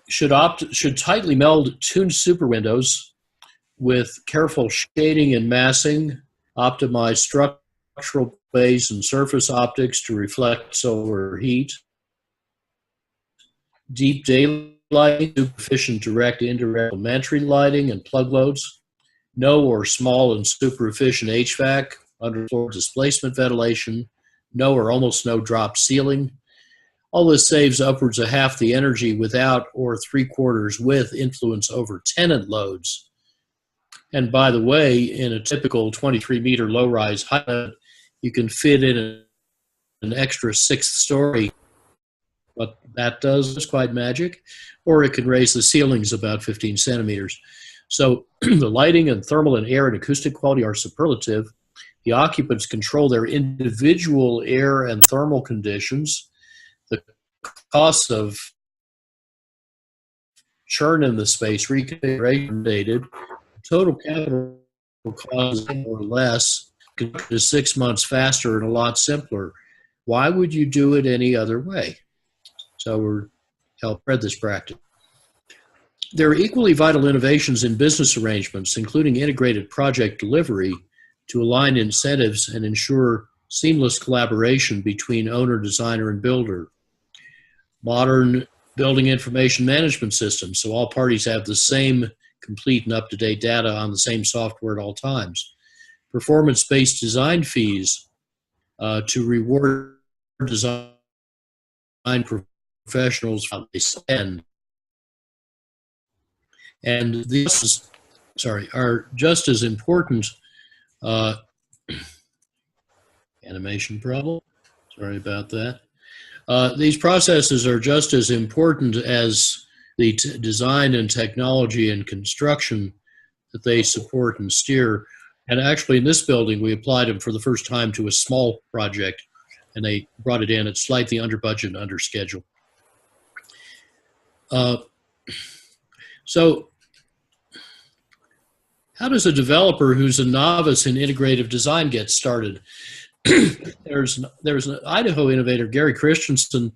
should tightly meld tuned super windows with careful shading and massing, optimize structural base and surface optics to reflect solar heat, deep daylight, efficient direct, indirect, complementary lighting and plug loads, no or small and super efficient HVAC, underfloor displacement ventilation, no or almost no drop ceiling. All this saves upwards of half the energy without or 3/4 with influence over tenant loads. And by the way, in a typical 23-meter low-rise height, you can fit in an extra 6th story. What that does is quite magic. Or it can raise the ceilings about 15 centimeters. So the lighting and thermal and air and acoustic quality are superlative. The occupants control their individual air and thermal conditions. The costs of churn in the space, reconfiguration dated, total capital cost more or less is 6 months faster and a lot simpler. Why would you do it any other way? So we're help spread this practice. There are equally vital innovations in business arrangements, including integrated project delivery, to align incentives and ensure seamless collaboration between owner, designer, and builder. Modern building information management systems, so all parties have the same complete and up-to-date data on the same software at all times. Performance-based design fees to reward design professionals how they spend. And these, are just as important. Animation problem. Sorry about that. These processes are just as important as the design and technology and construction that they support and steer. And actually, in this building, we applied them for the first time to a small project, and they brought it in at slightly under budget and under schedule. So how does a developer who's a novice in integrative design get started? There's an Idaho innovator, Gary Christensen,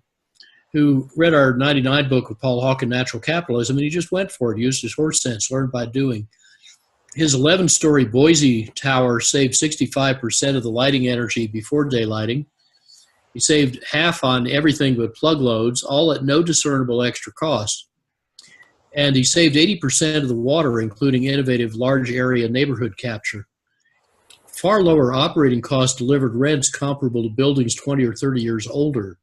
who read our 99 book with Paul Hawken, Natural Capitalism, and he just went for it, used his horse sense, learned by doing. His 11-story Boise tower saved 65% of the lighting energy before daylighting. He saved half on everything but plug loads, all at no discernible extra cost. And he saved 80% of the water, including innovative large area neighborhood capture. Far lower operating costs delivered rents comparable to buildings 20 or 30 years older.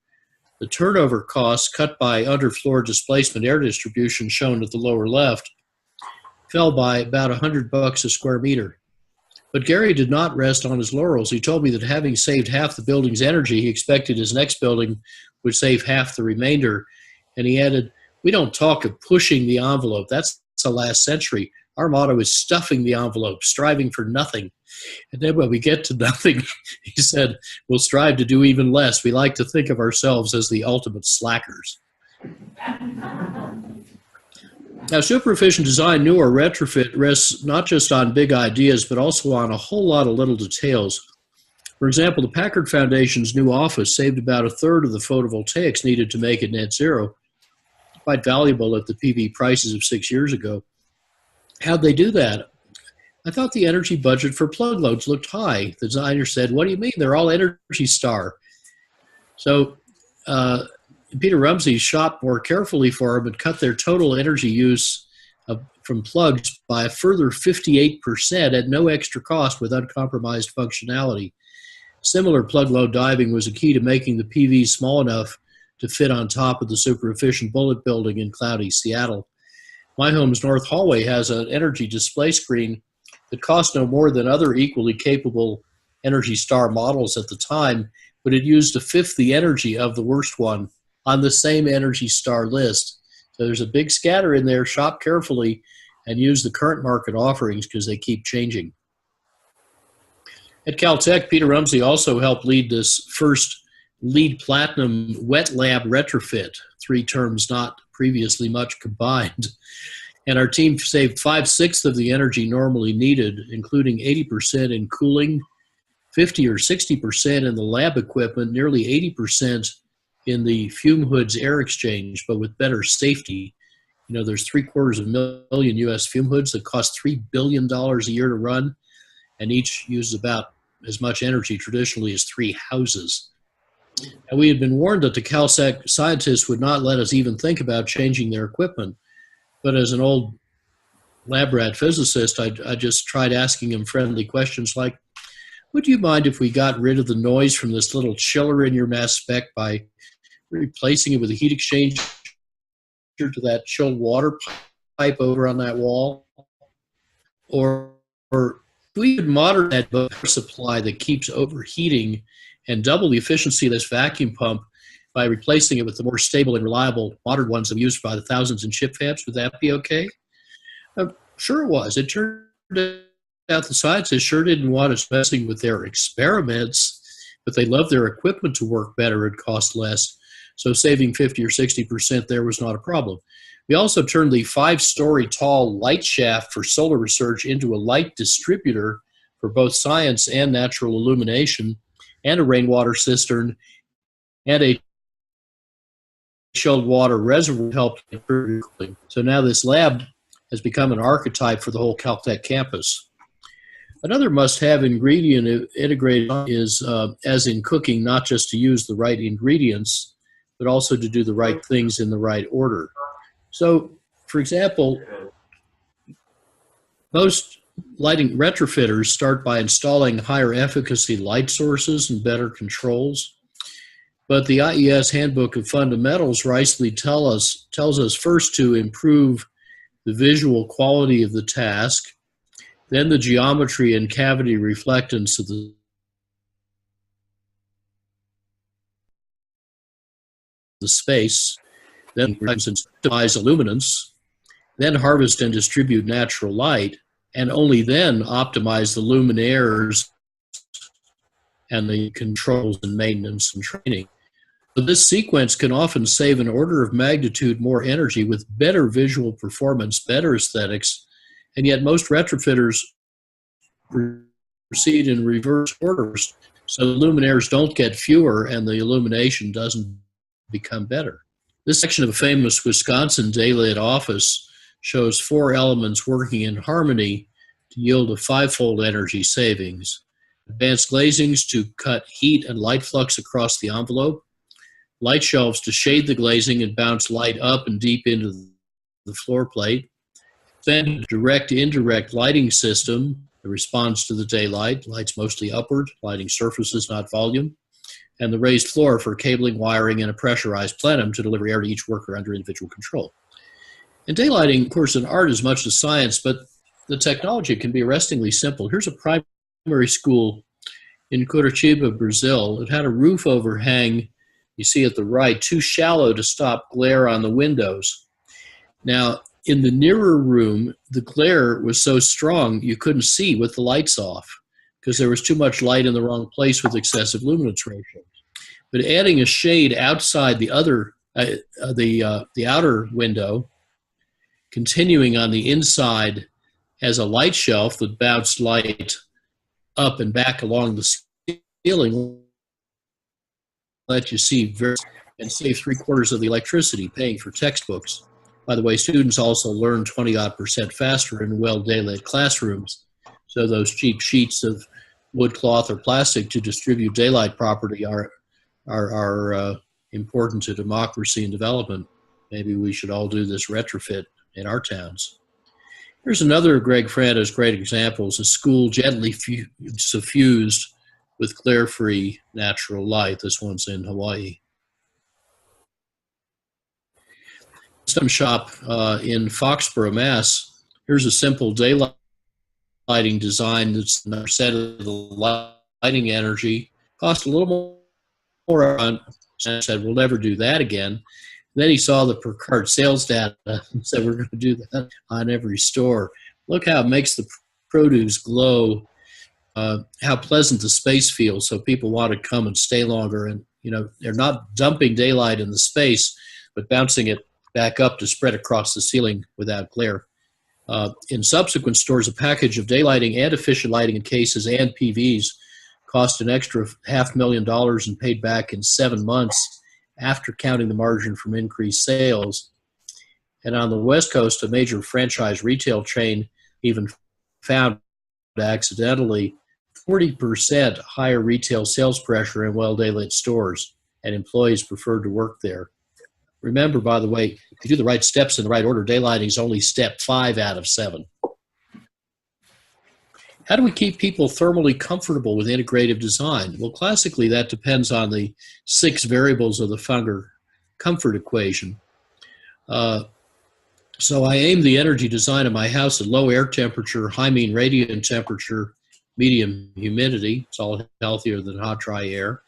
The turnover costs cut by underfloor displacement air distribution, shown at the lower left, fell by about $100 a square meter. But Gary did not rest on his laurels. He told me that having saved half the building's energy, he expected his next building would save half the remainder. And he added, "We don't talk of pushing the envelope. That's the last century. Our motto is stuffing the envelope, striving for nothing." And then when we get to nothing, he said, we'll strive to do even less. We like to think of ourselves as the ultimate slackers. Now, super efficient design, new or retrofit, rests not just on big ideas, but also on a whole lot of little details. For example, the Packard Foundation's new office saved about 1/3 of the photovoltaics needed to make it net zero. Quite valuable at the PV prices of 6 years ago. How'd they do that? I thought the energy budget for plug loads looked high. The designer said, "What do you mean? They're all Energy Star." So Peter Rumsey shopped more carefully for them and cut their total energy use from plugs by a further 58% at no extra cost with uncompromised functionality. Similar plug load diving was a key to making the PV small enough to fit on top of the super efficient bullet building in cloudy Seattle. My home's north hallway has an energy display screen that cost no more than other equally capable Energy Star models at the time, but it used 1/5 the energy of the worst one on the same Energy Star list. So there's a big scatter in there. Shop carefully and use the current market offerings because they keep changing. At Caltech, Peter Rumsey also helped lead this first LEED Platinum wet lab retrofit, 3 terms not previously much combined. And our team saved 5/6 of the energy normally needed, including 80% in cooling, 50 or 60% in the lab equipment, nearly 80% in the fume hoods air exchange, but with better safety. You know, there's 750,000 US fume hoods that cost $3 billion a year to run, and each uses about as much energy traditionally as 3 houses. And we had been warned that the Caltech scientists would not let us even think about changing their equipment. But as an old lab rat physicist, I just tried asking him friendly questions like, would you mind if we got rid of the noise from this little chiller in your mass spec by replacing it with a heat exchanger to that chilled water pipe over on that wall? Or we could modernize that power supply that keeps overheating and double the efficiency of this vacuum pump by replacing it with the more stable and reliable modern ones that we use by the thousands in chip fabs. Would that be okay? Sure it was. It turned out the scientists sure didn't want us messing with their experiments, but they loved their equipment to work better and cost less. So saving 50 or 60% there was not a problem. We also turned the 5-story tall light shaft for solar research into a light distributor for both science and natural illumination, and a rainwater cistern, and a chilled water reservoir helped improve cooling. So now this lab has become an archetype for the whole Caltech campus. Another must-have ingredient integrated is, as in cooking, not just to use the right ingredients, but also to do the right things in the right order. So, for example, most lighting retrofitters start by installing higher efficacy light sources and better controls. But the IES Handbook of Fundamentals rightly tells us first to improve the visual quality of the task, then the geometry and cavity reflectance of the space, then optimize illuminance, then harvest and distribute natural light, and only then optimize the luminaires and the controls and maintenance and training. So this sequence can often save an order of magnitude more energy with better visual performance, better aesthetics, and yet most retrofitters proceed in reverse orders. So the luminaires don't get fewer and the illumination doesn't become better. This section of a famous Wisconsin daylit office shows 4 elements working in harmony to yield a 5-fold energy savings. Advanced glazings to cut heat and light flux across the envelope, light shelves to shade the glazing and bounce light up and deep into the floor plate, then a direct-indirect lighting system that responds to the daylight, lights mostly upward, lighting surfaces, not volume, and the raised floor for cabling, wiring, and a pressurized plenum to deliver air to each worker under individual control. And daylighting, of course, an art as much as science, but the technology can be arrestingly simple. Here's a primary school in Curitiba, Brazil. It had a roof overhang, you see at the right, too shallow to stop glare on the windows. Now, in the nearer room, the glare was so strong you couldn't see with the lights off because there was too much light in the wrong place with excessive luminance ratio. But adding a shade outside the outer window, continuing on the inside as a light shelf that bounced light up and back along the ceiling, let you see and save 3/4 of the electricity paying for textbooks. By the way, students also learn 20-odd% faster in well-daylit classrooms. So those cheap sheets of wood, cloth, or plastic to distribute daylight property are important to democracy and development. Maybe we should all do this retrofit in our towns. Here's another of Greg Franda's great examples, a school gently suffused with glare-free natural light. This one's in Hawaii. Some shop in Foxborough, Mass. Here's a simple daylighting design that's another set of the lighting energy. Cost a little more and said, we'll never do that again. Then he saw the Packard sales data and said, we're going to do that on every store. Look how it makes the produce glow how pleasant the space feels, so people want to come and stay longer. And they're not dumping daylight in the space, but bouncing it back up to spread across the ceiling without glare. In subsequent stores, a package of daylighting and efficient lighting in cases and PVs cost an extra $500,000 and paid back in 7 months after counting the margin from increased sales. And on the West Coast, a major franchise retail chain even found accidentally 40% higher retail sales pressure in well-daylit stores, and employees preferred to work there. Remember, by the way, if you do the right steps in the right order, daylighting is only step 5 out of 7. How do we keep people thermally comfortable with integrative design? Well, classically, that depends on the 6 variables of the Fungger comfort equation. So I aim the energy design of my house at low air temperature, high mean radiant temperature, medium humidity. It's all healthier than hot, dry air.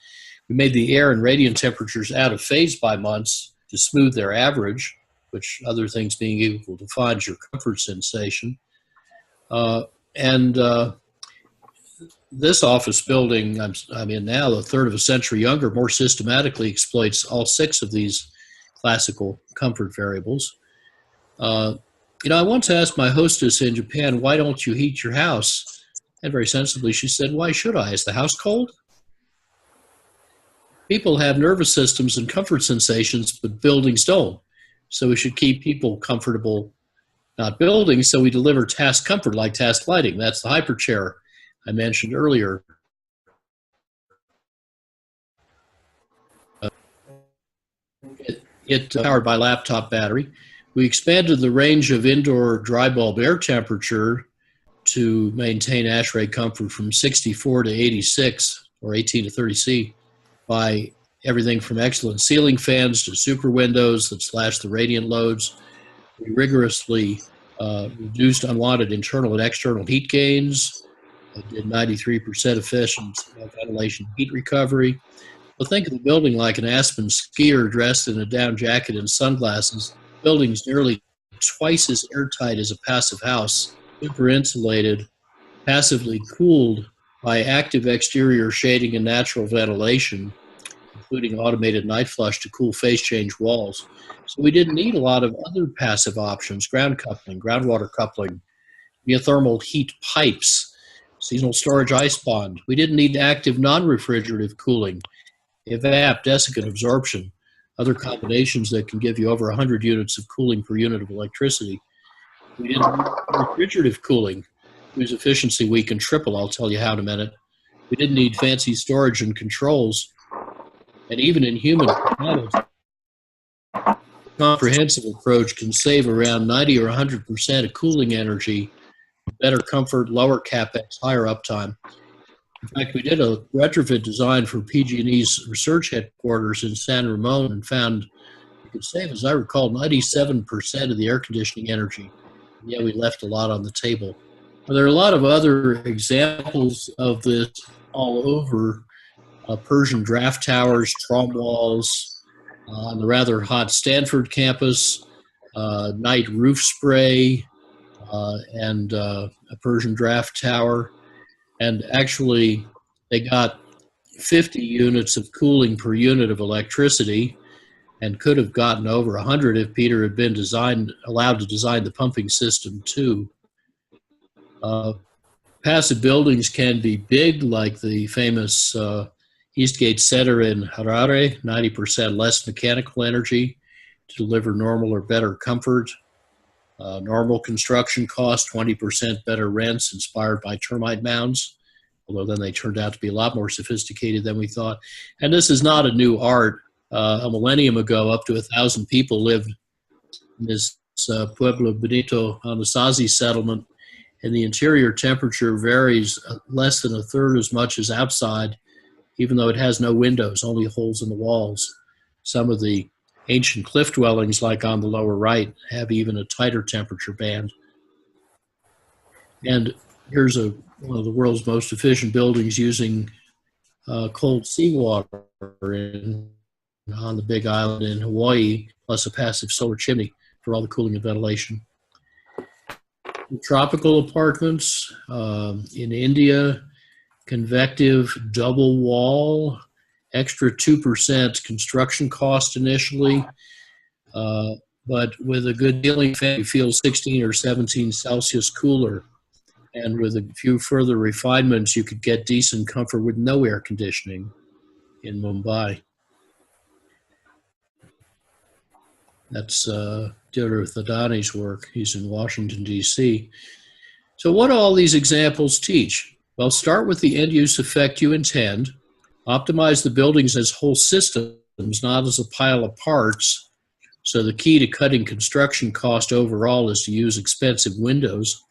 We made the air and radiant temperatures out of phase by months to smooth their average, which, other things being equal, defines your comfort sensation. This office building I'm in now, a third of a century younger, more systematically exploits all 6 of these classical comfort variables. I once asked my hostess in Japan, why don't you heat your house? And very sensibly she said, why should I? Is the house cold? People have nervous systems and comfort sensations, but buildings don't. So we should keep people comfortable, not buildings, so we deliver task comfort like task lighting. That's the hyperchair I mentioned earlier. It's powered by laptop battery. We expanded the range of indoor dry bulb air temperature to maintain ASHRAE comfort from 64 to 86 or 18 to 30 C by everything from excellent ceiling fans to super windows that slash the radiant loads. We rigorously reduced unwanted internal and external heat gains. I did 93% efficient ventilation heat recovery. Well, think of the building like an Aspen skier dressed in a down jacket and sunglasses. The building's nearly twice as airtight as a passive house, super insulated, passively cooled by active exterior shading and natural ventilation, including automated night flush to cool phase change walls. So we didn't need a lot of other passive options: ground coupling, groundwater coupling, geothermal heat pipes, seasonal storage ice bond. We didn't need active non-refrigerative cooling, evap, desiccant absorption, other combinations that can give you over 100 units of cooling per unit of electricity. We didn't need refrigerative cooling, whose efficiency we can triple. I'll tell you how in a minute. We didn't need fancy storage and controls. And even in human panels, a comprehensive approach can save around 90 or 100% of cooling energy, better comfort, lower capex, higher uptime. In fact, we did a retrofit design for PG&E's research headquarters in San Ramon and found we could save, as I recall, 97% of the air conditioning energy. And yet we left a lot on the table. Well, there are a lot of other examples of this all over. Persian draft towers, trom walls, on the rather hot Stanford campus, night roof spray, and a Persian draft tower. And actually, they got 50 units of cooling per unit of electricity and could have gotten over 100 if Peter had been allowed to design the pumping system too. Passive buildings can be big, like the famous Eastgate Center in Harare, 90% less mechanical energy to deliver normal or better comfort. Normal construction cost, 20% better rents inspired by termite mounds, although then they turned out to be a lot more sophisticated than we thought. And this is not a new art. A millennium ago, up to 1,000 people lived in this Pueblo Bonito on the Sazi settlement, and the interior temperature varies less than a third as much as outside, even though it has no windows, only holes in the walls. Some of the ancient cliff dwellings, like on the lower right, have even a tighter temperature band. And here's one of the world's most efficient buildings using cold seawater on the Big Island in Hawaii, plus a passive solar chimney for all the cooling and ventilation. Tropical apartments in India, convective double wall, extra 2% construction cost initially, but with a good ceiling fan, you feel 16 or 17 Celsius cooler. And with a few further refinements, you could get decent comfort with no air conditioning in Mumbai. That's Deirdre Thadani's work. He's in Washington, D.C. So what do all these examples teach? Well, start with the end-use effect you intend. Optimize the buildings as whole systems, not as a pile of parts. So the key to cutting construction cost overall is to use expensive windows.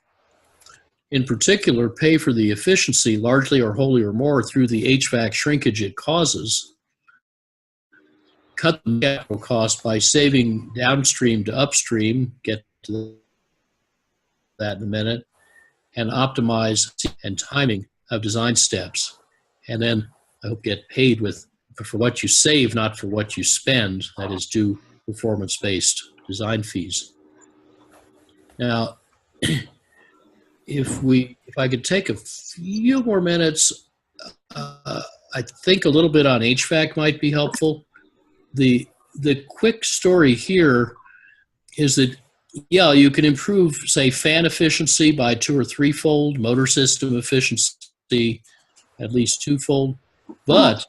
In particular, pay for the efficiency, largely or wholly or more, through the HVAC shrinkage it causes. Cut the capital cost by saving downstream to upstream, get to that in a minute, and optimize and timing of design steps. And then I hope get paid for what you save, not for what you spend, that is due performance-based design fees. Now, if I could take a few more minutes, I think a little bit on HVAC might be helpful. The quick story here is that, yeah, you can improve, say, fan efficiency by 2- or 3-fold, motor system efficiency at least 2-fold, but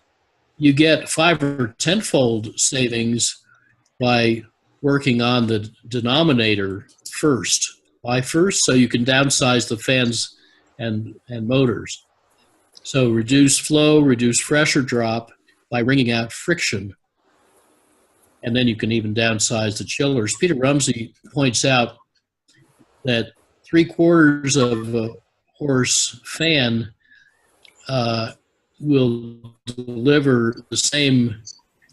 you get 5- or 10-fold savings by working on the denominator first. Why first? So you can downsize the fans and motors. So reduce flow, reduce pressure drop by wringing out friction. And then you can even downsize the chillers. Peter Rumsey points out that 3/4 of a horse fan will deliver the same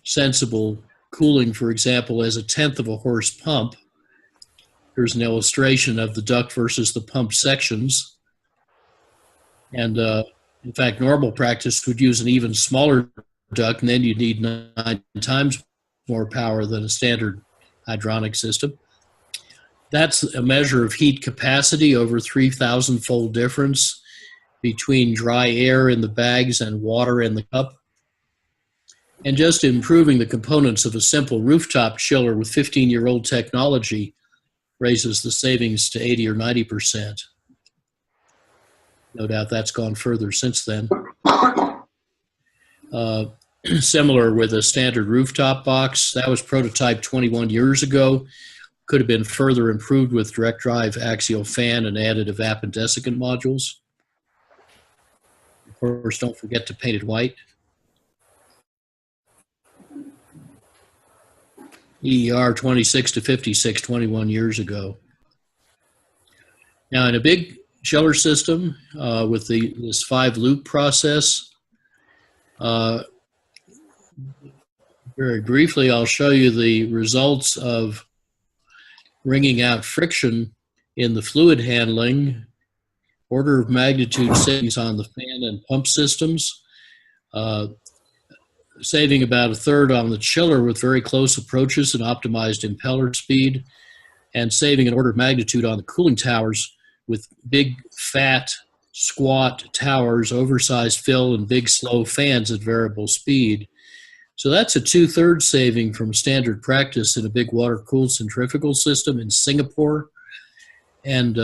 sensible cooling, for example, as 1/10 of a horse pump. Here's an illustration of the duct versus the pump sections. And in fact, normal practice would use an even smaller duct, and then you'd need 9 times more power than a standard hydronic system. That's a measure of heat capacity, over 3,000-fold difference between dry air in the bags and water in the cup. And just improving the components of a simple rooftop chiller with 15-year-old technology raises the savings to 80 or 90%. No doubt that's gone further since then. Similar with a standard rooftop box. That was prototyped 21 years ago. Could have been further improved with direct drive axial fan and added evapodesiccant modules. Of course, don't forget to paint it white. EER 26 to 56, 21 years ago. Now, in a big chiller system with this 5-loop process, very briefly, I'll show you the results of wringing out friction in the fluid handling, order of magnitude savings on the fan and pump systems, saving about 1/3 on the chiller with very close approaches and optimized impeller speed, and saving an order of magnitude on the cooling towers with big, fat, squat towers, oversized fill, and big, slow fans at variable speed. So that's a 2/3 saving from standard practice in a big water-cooled centrifugal system in Singapore. And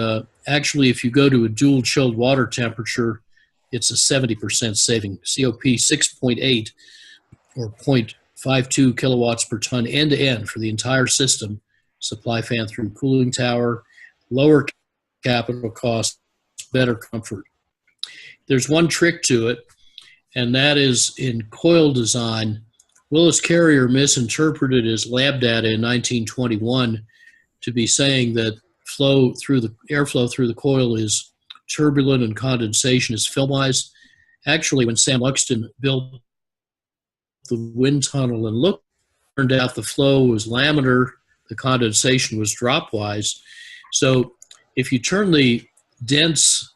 actually, if you go to a dual chilled water temperature, it's a 70% saving. COP 6.8 or 0.52 kilowatts per ton end-to-end for the entire system, supply fan through cooling tower, lower capital cost, better comfort. There's one trick to it, and that is in coil design. Willis Carrier misinterpreted his lab data in 1921 to be saying that airflow through the coil is turbulent and condensation is filmized. Actually, when Sam Luxton built the wind tunnel and looked, it turned out the flow was laminar, the condensation was dropwise. So if you turn the dense,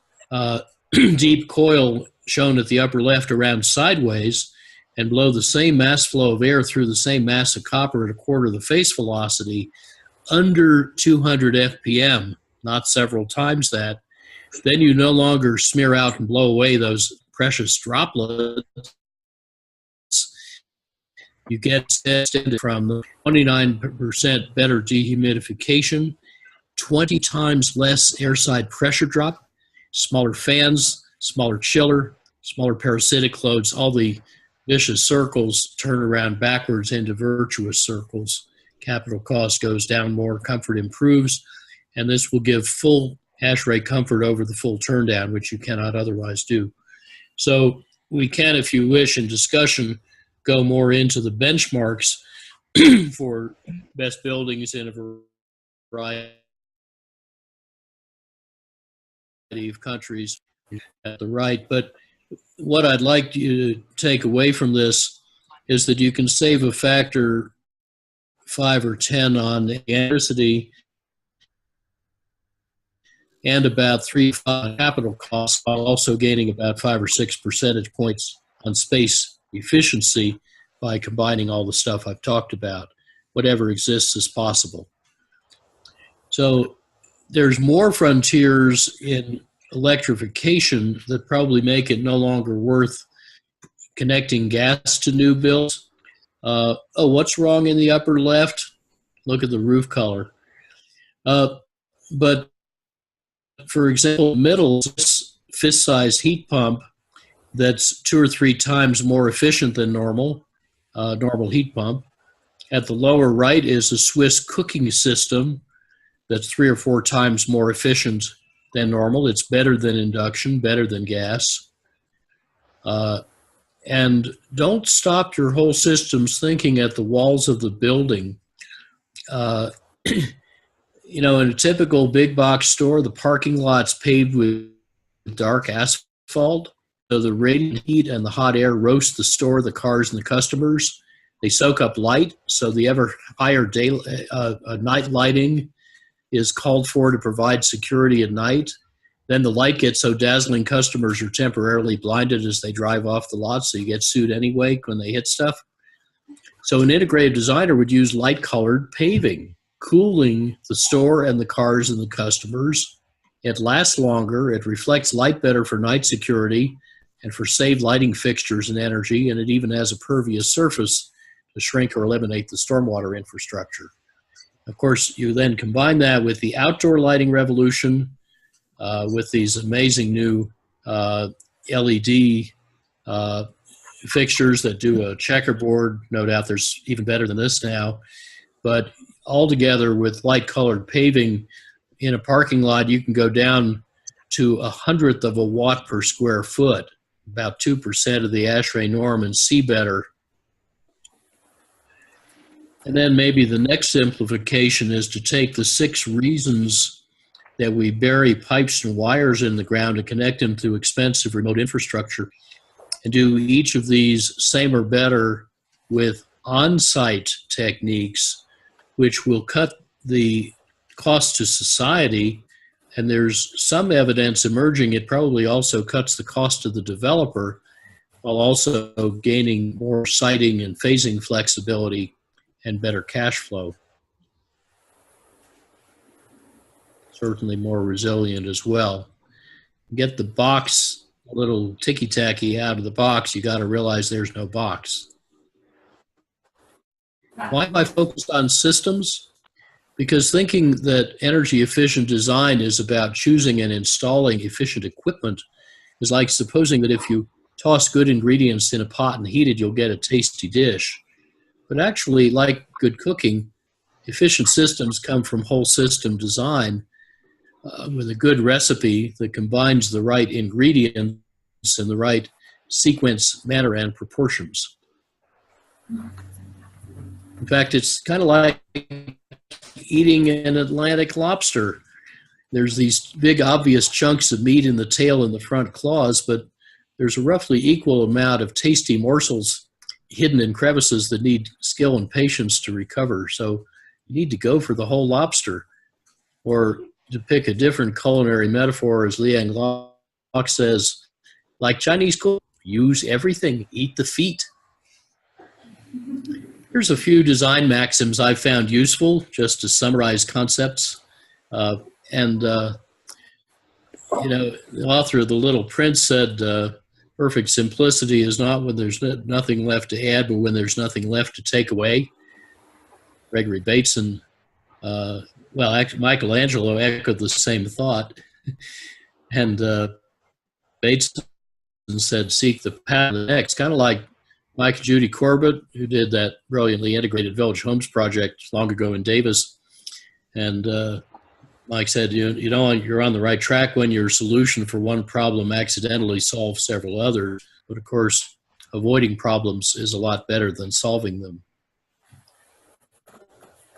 deep coil shown at the upper left around sideways and blow the same mass flow of air through the same mass of copper at 1/4 the face velocity, under 200 FPM, not several times that, then you no longer smear out and blow away those precious droplets, you get from 29% better dehumidification, 20 times less airside pressure drop, smaller fans, smaller chiller, smaller parasitic loads. All the vicious circles turn around backwards into virtuous circles. Capital cost goes down more, comfort improves, and this will give full hash rate comfort over the full turndown, which you cannot otherwise do. So we can, if you wish, in discussion, go more into the benchmarks for best buildings in a variety of countries at the right. But what I'd like you to take away from this is that you can save a factor 5 or 10 on the electricity and about 3 capital costs, while also gaining about 5 or 6 percentage points on space efficiency by combining all the stuff I've talked about. Whatever exists is possible. So there's more frontiers in electrification that probably make it no longer worth connecting gas to new builds. Oh, what's wrong in the upper left? Look at the roof color. But for example, middle fist-sized heat pump that's 2 or 3 times more efficient than normal heat pump. At the lower right is a Swiss cooking system that's 3 or 4 times more efficient than normal. It's better than induction, better than gas. And don't stop your whole systems thinking at the walls of the building. You know, in a typical big box store, the parking lot's paved with dark asphalt. So the radiant heat and the hot air roast the store, the cars, and the customers. They soak up light, so the ever higher night lighting is called for to provide security at night. Then the light gets so dazzling, customers are temporarily blinded as they drive off the lot, so you get sued anyway when they hit stuff. So an integrated designer would use light-colored paving, cooling the store and the cars and the customers. It lasts longer, it reflects light better for night security and for saved lighting fixtures and energy, and it even has a pervious surface to shrink or eliminate the stormwater infrastructure. Of course, you then combine that with the outdoor lighting revolution, with these amazing new LED fixtures that do a checkerboard. No doubt there's even better than this now. But altogether with light-colored paving in a parking lot, you can go down to 1/100th of a watt per square foot, about 2% of the ASHRAE norm, and see better. And then maybe the next simplification is to take the 6 reasons that we bury pipes and wires in the ground and connect them to expensive remote infrastructure, and do each of these same or better with on-site techniques, which will cut the cost to society. And there's some evidence emerging it probably also cuts the cost to the developer, while also gaining more siting and phasing flexibility and better cash flow. Certainly more resilient as well. Get the box a little ticky-tacky out of the box, you got to realize there's no box. Why am I focused on systems? Because thinking that energy efficient design is about choosing and installing efficient equipment is like supposing that if you toss good ingredients in a pot and heat it, you'll get a tasty dish. But actually, like good cooking, efficient systems come from whole system design with a good recipe that combines the right ingredients in the right sequence, manner, and proportions. In fact, it's kind of like eating an Atlantic lobster. There's these big obvious chunks of meat in the tail and the front claws, but there's a roughly equal amount of tasty morsels hidden in crevices that need skill and patience to recover. So you need to go for the whole lobster. Or to pick a different culinary metaphor, as Liang Lok says, like Chinese cook, use everything, eat the feet. Here's a few design maxims I've found useful, just to summarize concepts. You know, the author of The Little Prince said, Perfect simplicity is not when there's nothing left to add, but when there's nothing left to take away. Gregory Bateson, Michelangelo echoed the same thought. And Bateson said, seek the path of the next, kind of like Mike and Judy Corbett, who did that brilliantly integrated village homes project long ago in Davis. And Mike said, you know, you're on the right track when your solution for one problem accidentally solves several others. But of course, avoiding problems is a lot better than solving them.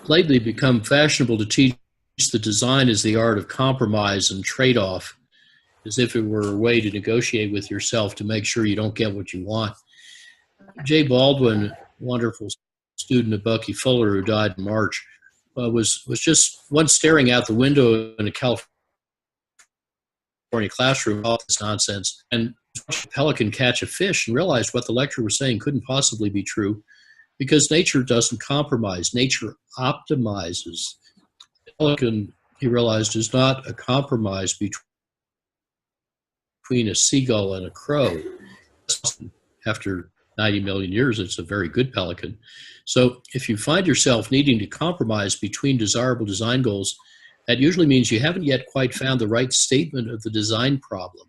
Lately become fashionable to teach that design is the art of compromise and trade-off, as if it were a way to negotiate with yourself to make sure you don't get what you want. Jay Baldwin, wonderful student of Bucky Fuller, who died in March, was just once staring out the window in a California classroom, all this nonsense, and watched a pelican catch a fish and realized what the lecturer was saying couldn't possibly be true, because nature doesn't compromise. Nature optimizes. The pelican, he realized, is not a compromise between a seagull and a crow. After 90 million years, it's a very good pelican. So if you find yourself needing to compromise between desirable design goals, that usually means you haven't yet quite found the right statement of the design problem.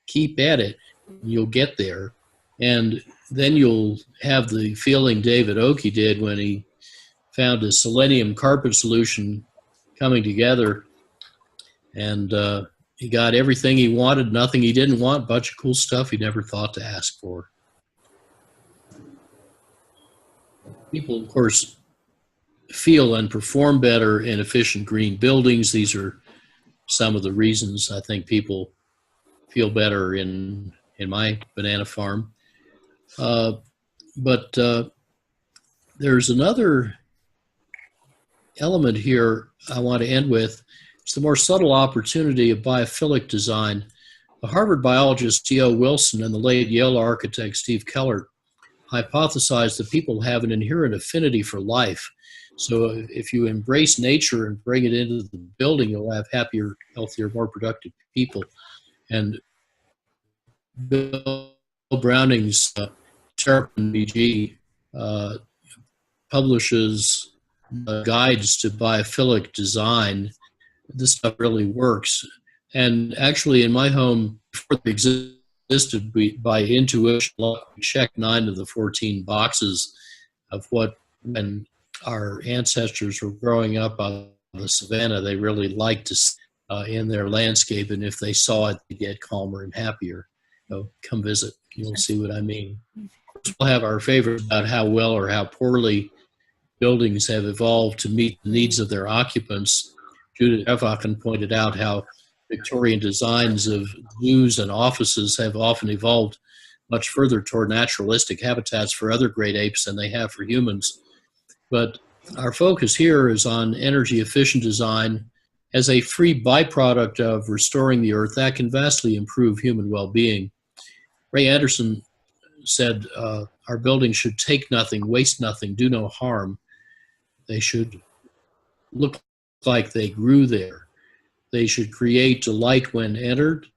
Keep at it, and you'll get there. And then you'll have the feeling David Oakey did when he found a selenium carpet solution coming together, and he got everything he wanted, nothing he didn't want, a bunch of cool stuff he never thought to ask for. People, of course, feel and perform better in efficient green buildings. These are some of the reasons I think people feel better in my banana farm. But there's another element here I want to end with. It's the more subtle opportunity of biophilic design. The Harvard biologist T.O. Wilson and the late Yale architect Steve Keller hypothesized that people have an inherent affinity for life. So if you embrace nature and bring it into the building, you'll have happier, healthier, more productive people. And Bill Browning's Terrapin BG publishes guides to biophilic design. This stuff really works. And actually in my home, before it existed, by intuition, we checked 9 of the 14 boxes of what, when our ancestors were growing up on the savannah, they really liked to see in their landscape, and if they saw it, they get calmer and happier. So come visit. You'll see what I mean. We'll have our favorites about how well or how poorly buildings have evolved to meet the needs of their occupants. Judith Evachen pointed out how Victorian designs of zoos and offices have often evolved much further toward naturalistic habitats for other great apes than they have for humans. But our focus here is on energy efficient design as a free byproduct of restoring the earth that can vastly improve human well-being. Ray Anderson said, our buildings should take nothing, waste nothing, do no harm. They should look like they grew there. They should create delight when entered,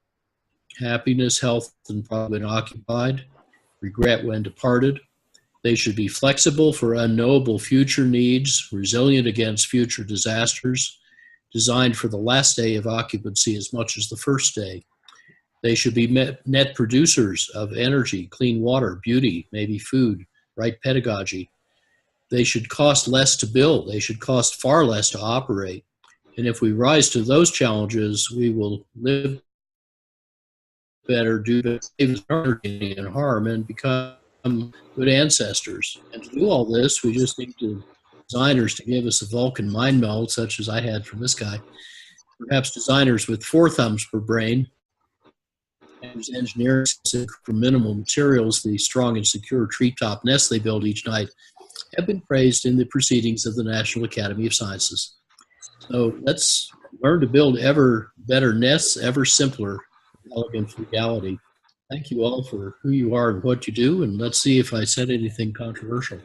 happiness, health, and pride when occupied, regret when departed. They should be flexible for unknowable future needs, resilient against future disasters, designed for the last day of occupancy as much as the first day. They should be net producers of energy, clean water, beauty, maybe food, right pedagogy. They should cost less to build. They should cost far less to operate. And if we rise to those challenges, we will live better, do better, save energy and harm, and become good ancestors. And to do all this, we just need designers to give us a Vulcan mind meld, such as I had from this guy. Perhaps designers with 4 thumbs per brain, whose engineering for minimal materials, the strong and secure treetop nests they build each night, have been praised in the proceedings of the National Academy of Sciences. So let's learn to build ever better nests, ever simpler, elegant frugality. Thank you all for who you are and what you do, and let's see if I said anything controversial.